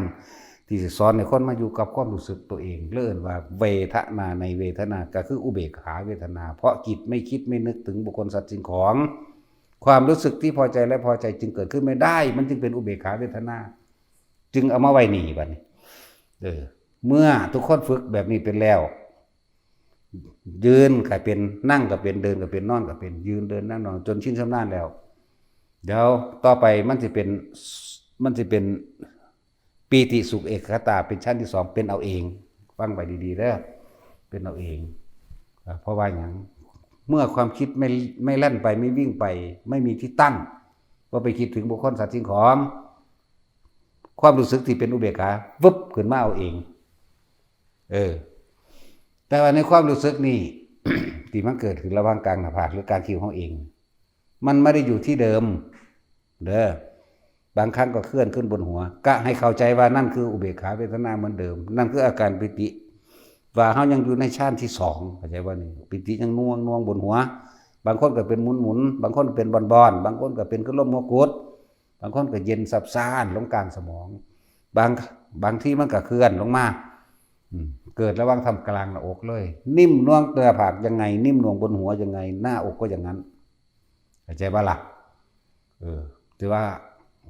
ที่จะสอนให้คนมาอยู่กับความรู้สึกตัวเองเลิ่นว่าเวทนาในเวทนาก็คืออุเบกขาเวทนาเพราะจิตไม่คิดไม่นึกถึงบุคคลสัตว์สิ่งของความรู้สึกที่พอใจและพอใจจึงเกิดขึ้นไม่ได้มันจึงเป็นอุเบกขาเวทนาจึงเอามาไว้นี่บัดนี้เมื่อทุกคนฝึกแบบนี้เป็นแล้วยืนก็เป็นนั่งก็เป็นเดินก็เป็นนอนก็เป็นยืนเดินนั่งนอนจนชินชำนาญแล้วเดี๋ยวต่อไปมันจะเป็นปีติสุขเอกคตาเป็นชั้นที่2เป็นเอาเองฟังไปดีๆเด้อเป็นเอาเองเพราะว่าอย่างเมื่อความคิดไม่แล่นไปไม่วิ่งไปไม่มีที่ตั้งว่าไปคิดถึงบุคคลสัตว์สิ่งของความรู้สึกที่เป็นอุเบกขาวึบขึ้นมาเอาเองแต่ว่าในความรู้สึกนี่ ที่มันเกิดขึ้นระหว่างกลางหน้าผากหรือกลางคิ้วของเอง มันไม่ได้อยู่ที่เดิมเด้อบางครั้งก็เคลื่อนขึ้นบนหัวก็ให้เข้าใจว่านั่นคืออุเบกขาเวทนาเหมือนเดิมนั่นคืออาการปิติว่าเฮายังอยู่ในฌานที่2เข้าใจว่านี่ปิติยังน่วงบนหัวบางคนก็เป็นหมุนบางคนเป็นบอนบางคนก็เป็นขึ้นลมหัวกุดบางคนก็เย็นซับซ่านลงกลางสมองบางที่มันก็เคลื่อนลงมาเกิดระหว่างทำกลางหน้าอกเลยนิ่มน่วงเตะผากยังไงนิ่มน่วงบนหัวยังไงหน้าอกก็อย่างนั้นเข้าใจบ่ล่ะแต่ว่า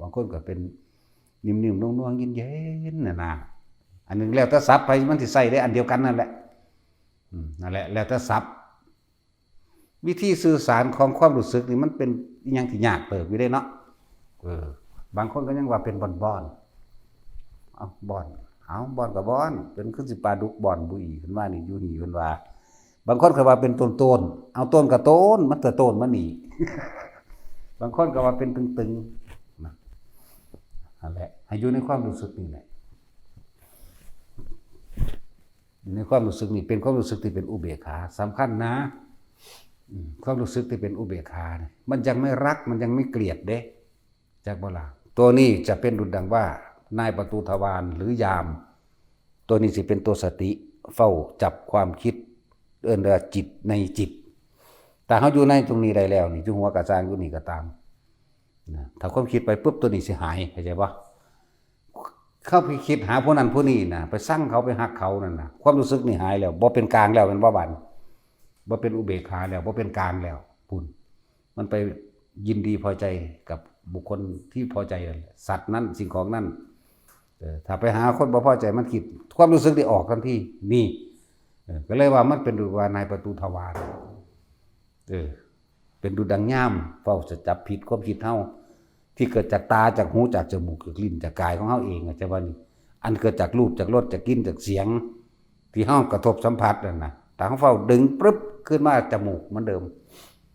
บางคนก็เป็นนิ่มๆน่วงๆเย็นๆน่ะนะอันนึงแล้วแต่ศัพท์ไปมันสิใส่ได้อันเดียวกันนั่นแหละนั่นแหละแล้วแต่ศัพท์วิธีสื่อสารของความรู้สึกนี่มันเป็นอยังที่ยากเติบอยู่ได้เนาะบางคนก็ยังว่าเป็นบอนเอาบอนกับบอนเป็นขึ้นสิปลาดุกบอนบุอีขึ้นว่านี่อยู่นี่เพิ่นว่าบางคนก็ว่าเป็นต้นเอาต้นกับต้นมันต้นมันนี่ บางคนก็ว่าเป็นตึงๆนั่นแหละให้อยู่ในความรู้สึกนี่แหละในความรู้สึกนี่เป็นความรู้สึกที่เป็นอุเบกขาสำคัญนะความรู้สึกที่เป็นอุเบกขาเนี่ยมันยังไม่รักมันยังไม่เกลียดเด้จากโบราณตัวนี้จะเป็นดุจดังว่านายประตูทวารหรือยามตัวนี้สิเป็นตัวสติเฝ้าจับความคิดเอิ้นว่าจิตในจิตแต่เขาอยู่ในตรงนี้ได้แล้วนี่จุหัวกระซางอยู่นี่ก็ตามถ้าความคิดไปปุ๊บตัวนี้สิหายเข้าใจปะเข้าไปคิดหาผู้นั้นผู้นี้นะไปสั่งเขาไปหักเขานั่นนะความรู้สึกนี่หายแล้วบ่เป็นกลางแล้วเป็นบ่บันบ่เป็นอุเบกขาแล้วบ่เป็นกลางแล้วปุ่นมันไปยินดีพอใจกับบุคคลที่พอใจสัตว์นั้นสิ่งของนั้นถ้าไปหาคนบ่พอใจมันคิดความรู้สึกได้ออกทันทีนี่ก็เลยว่ามันเป็นดุจว่านายประตูทวารเป็นดุจดังย่ามเฝ้าจะจับผิดความคิดเฮาที่เกิดจากตาจากหูจากจมูกจากลิ้นจากกายของเฮาเองอาจจะว่านี่อันเกิดจากรูปจากรสจากกลิ่นจากเสียงที่เฮากระทบสัมผัสนั่นน่ะแต่เฮาเฝ้าดึงปึ๊บขึ้นมาจมูกเหมือนเดิม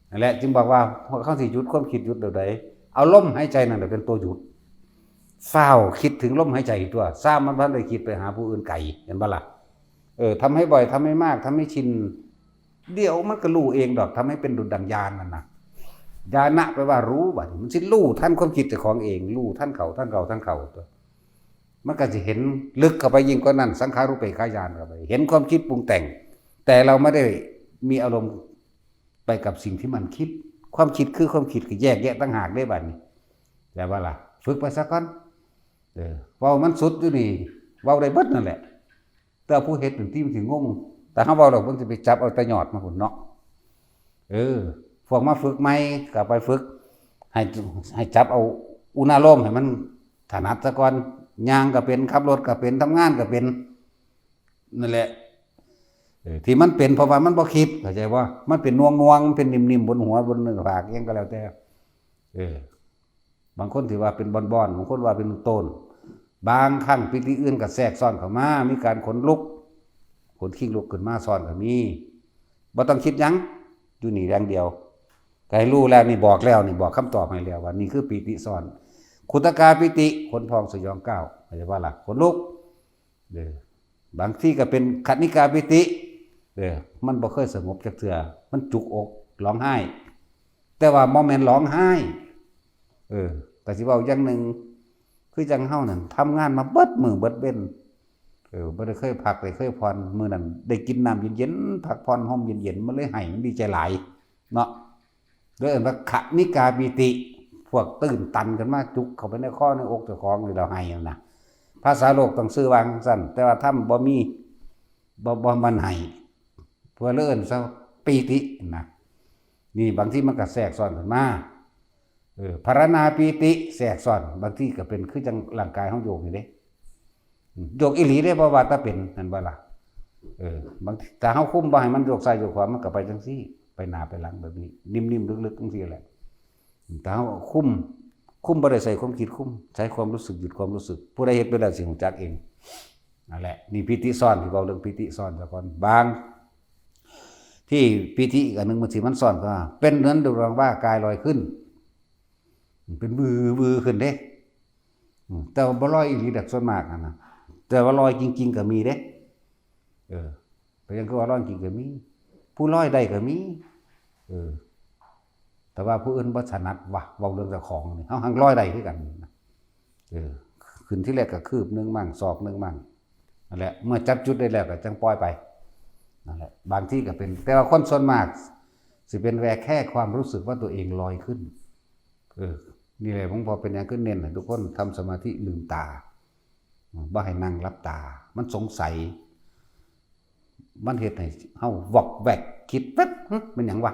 นั่นแหละจึงบอกว่าเขาสิหยุดความคิดหยุดเดี๋ยวใดเอาลมหายใจนั่นแหละเป็นตัวหยุดเฝ้าคิดถึงลมหายใจตัวซ้ำมันบ่ได้คิดไปหาผู้อื่นไกลเห็นบ่ล่ะทำให้บ่อยทำให้มากทำให้ชินเดี๋ยวมันก็รู้เองดอกทำให้เป็นดุจดังญาณนั่นน่ะญาณะแปลว่ารู้บัดมันสิรู้ท่านความคิดเจ้าของเองรู้ท่านเขาตัวมันก็จะเห็นลึกเข้าไปยิ่งกว่านั้นสังขารุปเปขญาณเข้าไปเห็นความคิดปรุงแต่งแต่เราไม่ได้มีอารมณ์ไปกับสิ่งที่มันคิดความคิดคือความคิดคือแยกแยะต่างหากได้บัดนี้แต่ว่าล่ะฝึกไปซะก่อนเว้ามันสุดอยู่นี่เว้าได้เบิดนั่นแหละแต่ผู้เฮ็ดถึงที่มันสิงงแต่เฮาเว้าแล้วเพิ่นสิไปจับเอาแต่ยอดมาพุ่นเนาะพวกมาฝึกใหม่ก็ไปฝึกให้จับเอาอุณาโลมให้มันถนัดซะก่อนย่างก็เป็นขับรถก็เป็นทำงานก็เป็นนั่นแหละที่มันเป็นเพราะว่ามันบ่คิดเข้าใจว่ามันเป็นน่วงเป็นนิ่มๆบนหัวบนเนื้อผากยังก็แล้วแต่บางคนที่ว่าเป็นบอนบางคนว่าเป็นต้นบางครั้งปิติอื่นก็แทรกซ้อนเข้ามามีการขนลุกขนขี้ลุกขึ้นมาซ้อนก็มีบ่ต้องคิดหยังอยู่นี่อย่างเดียวก็ให้รู้แล้วนี่บอกแล้วนี่บอกคำตอบให้แล้วว่านี่คือปิติซ้อนขุตกาปิติขนพองสยองก้าวเข้าใจว่าล่ะขนลุกบางที่ก็เป็นขันนิกาปิติมันบ่เคยสงบจักเทื่อมันจุกอกร้องไห้แต่ว่าบ่แม่นร้องไห้แต่สิเว้าอย่างนึงคือจังเฮานั่นทำงานมาเบิดมื้อเบิดเว้นบ่ได้เคยพักได้เคยผ่อนมื้อนั้นได้กินน้ำเย็นๆพักผ่อนห่มเย็นๆมันเลยให้มันดีใจหลายเนาะโดยว่าขนิกาปิติพวกตื่นตันกันมาจุกเข้าไปในคอในอกเจ้าของนี่เราให้นั่นน่ะภาษาโลกต้องซื้อวางซั่นแต่ว่าถ้าบ่มีบ่มันให้เพื่อเลิ่นซะปิตินะนี่บางทีมันก็แทรกซ้อนขึ้นมาภารณาปิติแทรกซ้อนบางทีก็เป็นคือจังร่างกายเฮาโยกนี่เด้โยกอีหลีเด้บ่ว่าถ้าเป็นนั่นบ่ล่ะบางถ้าเฮาคุมบ่ให้มันโยกซ้ายโยกขวามันก็ไปจังซี่ไปหน้าไปหลังแบบนี้นิ่มๆลึกๆจังซี่แหละแต่เฮาคุมบ่ได้ใส่ความคิดคุมใช้ความรู้สึกหยุดความรู้สึกผู้ใดเฮ็ดไปแล้วสิรู้จักเองนั่นแหละนี่ปิติซ้อนที่เว้าเรื่องปิติซ้อนซะก่อนบางที่ปิติอีกอันนึงมันสิมันซ้อนก็เป็นเหมือนดูรองว่ากายลอยขึ้นเป็นบือขึ้นเด้แต่ว่าบ่ลอยอีหลีดอกส่วนมากนะแต่ว่าลอยจริงๆก็มีเด้แต่ยังคือว่าลอยจริงก็มีผู้ลอยได้ก็มี แต่ว่าผู้อื่นบ่ถนัดว่าเว้าเรื่องเจ้าของนี่เฮาหังร้อยได้คือกันขึ้นที่แรกก็คืบนึงมั่งศอกนึงมั่งนั่นแหละเมื่อจับจุดได้แล้วก็จังปล่อยไปนั่นแหละบางที่ก็เป็นแต่ว่าคนส่วนมากสิเป็นแค่ความรู้สึกว่าตัวเองลอยขึ้นนี่แหละผมพอเป็นอย่างขึ้นเน้นให้ทุกคนทำสมาธิลืมตาบ่ให้นั่งรับตามันสงสัยมันเฮ็ดให้เฮาวอกแวกคิดแป๊บมันหยังวะ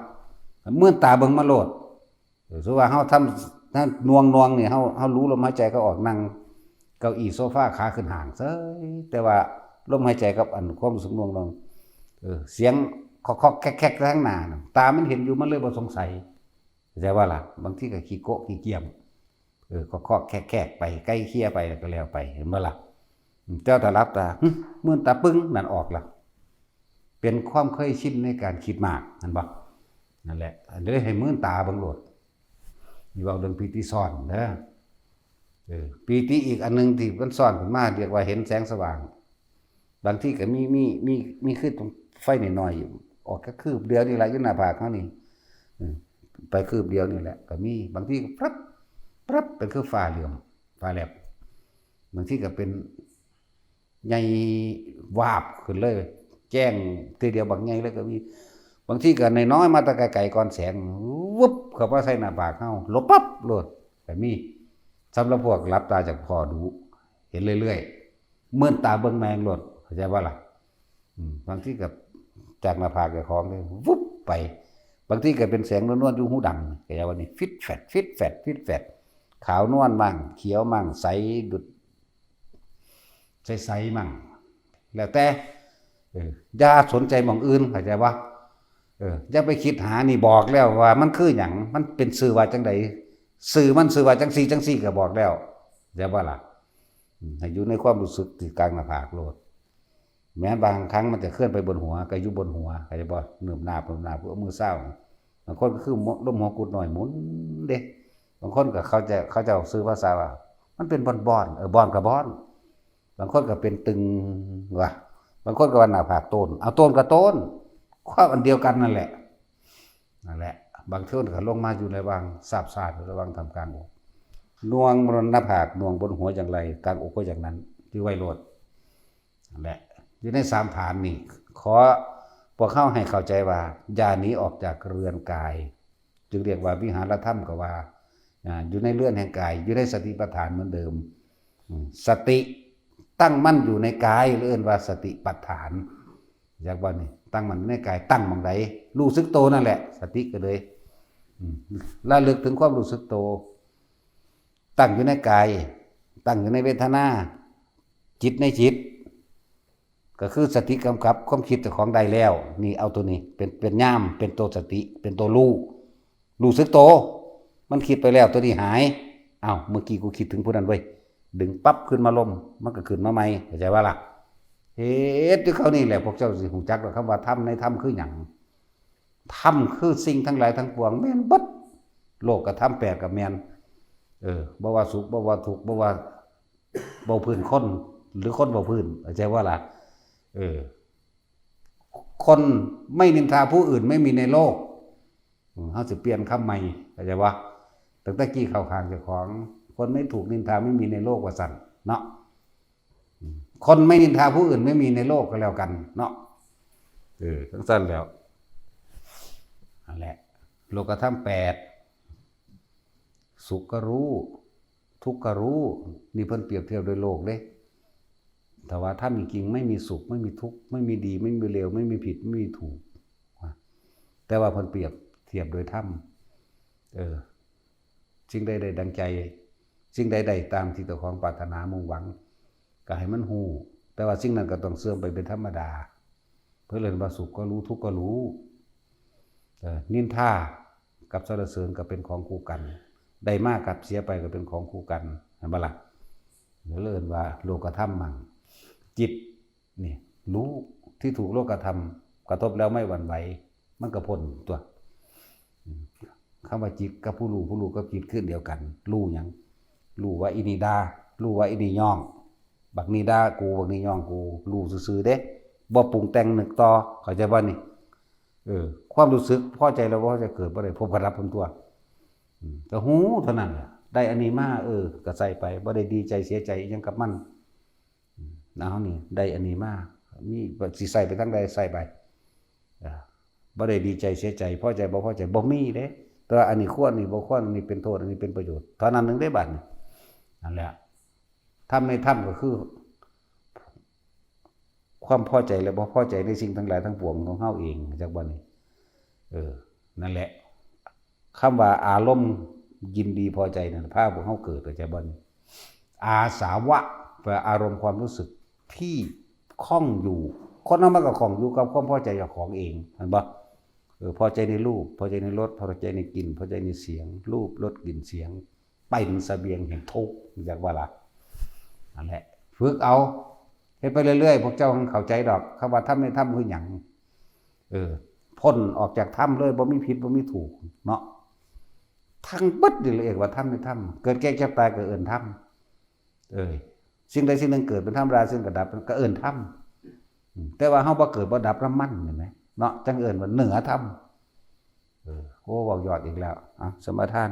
เมื่อตาเบิ่งมาโลดสมมุติว่าเฮาทำถ้านวงนี่เฮารู้ลมหายใจก็ออกนั่งเก้าอี้โซฟาขาขึ้นห่างเซ้ยแต่ว่าลมหายใจกับอันความรู้สึกนวงเสียงเคาะแคกๆข้างหน้าตามันเห็นอยู่มันเลยบ่สงสัยเข้าใจว่าล่ะบางทีก็ขี้โกะขี้เกียมเคาะแคกๆไปใกล้เคียไปก็แล้วไปเห็นบ่ล่ะเจ้าถ้ารับตาเมื่อตาปึ้งนั่นออกล่ะเป็นความเคยชินในการคิดมากนั่นบ่นั่นแหละเลยให้มื่นตาเบิ่งโลดมีเว้าเรื่องปีติซ่อนเด้อปีติอีกอันนึงที่มันซ่อนขึ้นมาเรียกว่าเห็นแสงสว่างบางทีก็มีคือตรงไฟน้อยๆอยู่ออกแค่คืบเดียวนี่แหละอยู่หน้าผากเฮานี่ไปคืบเดียวนี่แหละก็มีบางทีก็ปั๊บเป็นคือฟ้าเหลืองฟ้าแลบบางทีก็เป็นใหญ่วาบขึ้นเลยแจ้งทีเดียวบางใหญ่เลยก็มีบางทีก็น้อยๆมาแต่ไกลๆก่อนแสงวุบเข้ามาใส่หน้าผากเฮาลบปั๊บโลดก็มีสำหรับพวกหลับตาจากพอดูเห็นเรื่อยๆเมื่อตาเบิ่งแมงโลดเข้าใจว่าล่ะบางทีก็จากหน้าผากเจ้าของเลยวุบไปบางทีก็เป็นแสงนวลๆอยู่หูดังเข้าใจว่านี่ฟิตแฟดขาวนวลมั่งเขียวมั่งใสดุดใสๆมั่งแล้วแต่อย่าสนใจหม่องอื่นเข้าใจว่าอย่าไปคิดหานี่บอกแล้วว่ามันคือหยังมันเป็นสื่อว่าจังใดสื่อมันสื่อว่าจังซี่ก็บอกแล้วเข้าใจว่าล่ะให้อยู่ในความรู้สึกที่กลางหน้าผากโลดแม้บางครั้งมันจะเคลื่อนไปบนหัวก็อยู่บนหัวเข้าใจบ่เนิบนาบเอามือเศร้าบางคนก็คือลมหัวกุดหน่อยหมุนเด้บางคนก็เขาจะซื้อภาษาว่ามันเป็นบอนบอนกับบอนบางคนก็เป็นตึงว่ะบางคนก็ว่าหน้าผากโตนเอาโตนกับโตนความอันเดียวกันนั่นแหละบางเทื่อก็ลงมาอยู่ในวางสาบซาดระวังทำการอกนวงบนหน้าผากนวงบนหัวอย่างไรกลางอกก็อย่างนั้นที่ไว้โลดนั่นแหละอยู่ใน3ฐานนี่ขอพวกเขาให้เข้าใจว่าอย่าหนีออกจากเรือนกายจึงเรียกว่าวิหารธรรมก็ว่าอยู่ในเรือนแห่งกายอยู่ในสติปัฏฐานเหมือนเดิมสติตั้งมั่นอยู่ในกายเรียกว่าสติปัฏฐานอยากว่านี่ตั้งมั่นในกายตั้งหม่องใดรู้สึกโตนั่นแหละสติก็เลยระลึกถึงความรู้สึกโตตั้งอยู่ในกายตั้งอยู่ในเวทนาจิตในจิตก็คือสติกำกับความคิดของใดแล้วนี่เอาตัวนี้เป็นย่ามเป็นตัวสติเป็นตัวรู้สึกโตมันคิดไปแล้วตัวนี้หายเมื่อกี้กูคิดถึงผู้นั้นเว้ยดึงปั๊บขึ้นมาลมมันก็ขึ้นมาใหม่เข้าใจว่าล่ะเฮ็ดที่เขานี่แหละพวกเจ้าสิฮู้จักว่าคำว่าธรรมในธรรมคือหยังธรรมคือสิ่งทั้งหลายทั้งปวงแม่นเบิดโลกกับธรรม8กับแม่นบ่ว่าสุขบ่ว่าทุกข์บ่ว่าบ่พื้นคนหรือคนบ่พื้นเข้าใจว่าล่ะคนไม่นินทาผู้อื่นไม่มีในโลกเฮาสิเปลี่ยนคำใหม่เข้าใจว่าตั้งแต่กี้เข้าข้างเจ้าของคนไม่ถูกนินทาไม่มีในโลกว่าซั่นเนาะคนไม่นินทาผู้อื่นไม่มีในโลกก็แล้วกันเนาะทั้งสั้นแล้วนั่นแหละโลกธรรม8สุขก็รู้ทุกข์ก็รู้นี่เพิ่นเปรียบเทียบโดยโลกเด้แต่ว่าถ้ามีจริงไม่มีสุขไม่มีทุกข์ไม่มีดีไม่มีเลวไม่มีผิดไม่มีถูกแต่ว่าเพิ่นเปรียบเทียบโดยธรรมสิ่งใดๆดังใจสิ่งใดๆตามที่ตัวของปรารถนามุ่งหวังก็ให้มันฮู้แต่ว่าสิ่งนั้นก็ต้องเสื่อมไปเป็นธรรมดาเพื่อเรียนว่าสุขก็รู้ทุกข์ก็รู้นินทากับสรรเสริญก็เป็นของคู่กันได้มากกับเสียไปก็เป็นของคู่กันเห็นบ่ล่ะเรียนว่าโลกธรรมมั่งจิตนี่รู้ที่ถูกโลกธรรมกระทบแล้วไม่หวั่นไหวมันก็พ้นตัวคำว่าจิตกับผู้รู้กับจิตขึ้นเดียวกันรู้หยังรู้ว่าอินิดารู้ว่าอินิย่องบักนี้ด่ากูบักนี้ย่องกูรู้ซื่อๆเด้บ่ปรุงแต่งนึกต่อเข้าใจบ่นี่ความรู้สึกพอใจแล้วบ่จะเกิดบ่ได้พบรับผลตัว ก็หูเท่านั้นแหละได้อันนี้มาก็ใส่ไปบ่ได้ดีใจเสียใจอิหยังกับมันเอานี่ได้อันนี้มามีสิใส่ไปทางใดใส่ไปบ่ได้ดีใจเสียใจพอใจบ่พอใจบ่มีเด้แต่ว่าอันนี้ควรนี่บ่ควรอันนี้เป็นโทษอันนี้เป็นประโยชน์เท่านั้นนึงได้บัดนี่นั่นแหละทำในธรรมก็คือความพอใจและบ่พอใจในสิ่งทั้งหลายทั้งปวงของเฮาเองจากบ่นี้นั่นแหละคำว่าอารมณ์ยินดีพอใจนั่นพาพวกเฮาเกิดจากบ่นี้อาสาวะแปลอารมณ์ความรู้สึกที่คล้องอยู่คนนั้นมันก็คล้องอยู่กับความพอใจของของเองเห็นบ่พอใจในรูปพอใจในรสพอใจในกลิ่นพอใจในเสียงรูปรสกลิ่นเสียงเป็นเสบียงแห่งทุกข์จากว่าล่ะนั่นแหละฝึกเอาเฮ็ดไปเรื่อยๆพวกเจ้าเข้าใจดอกคำว่าทำในธรรมคือหยังพ้นออกจากธรรมเลยบ่มีผิดบ่มีถูกเนาะทั้งเบิดนี่เรียกว่าธรรมในธรรมเกิดแก่เจ็บตายก็เอิ้นธรรมสิ่งใดสิ่งหนึ่งเกิดเป็นธรรมดาสิ่งก็ดับก็เอิ้นธรรมแต่ว่าเฮาบ่เกิดบ่ดับแล้วมันเห็นมั้ยเนาะจังเอิ้นว่าเหนือธรรมโอ้เว้ายอดอีกแล้วสมาทาน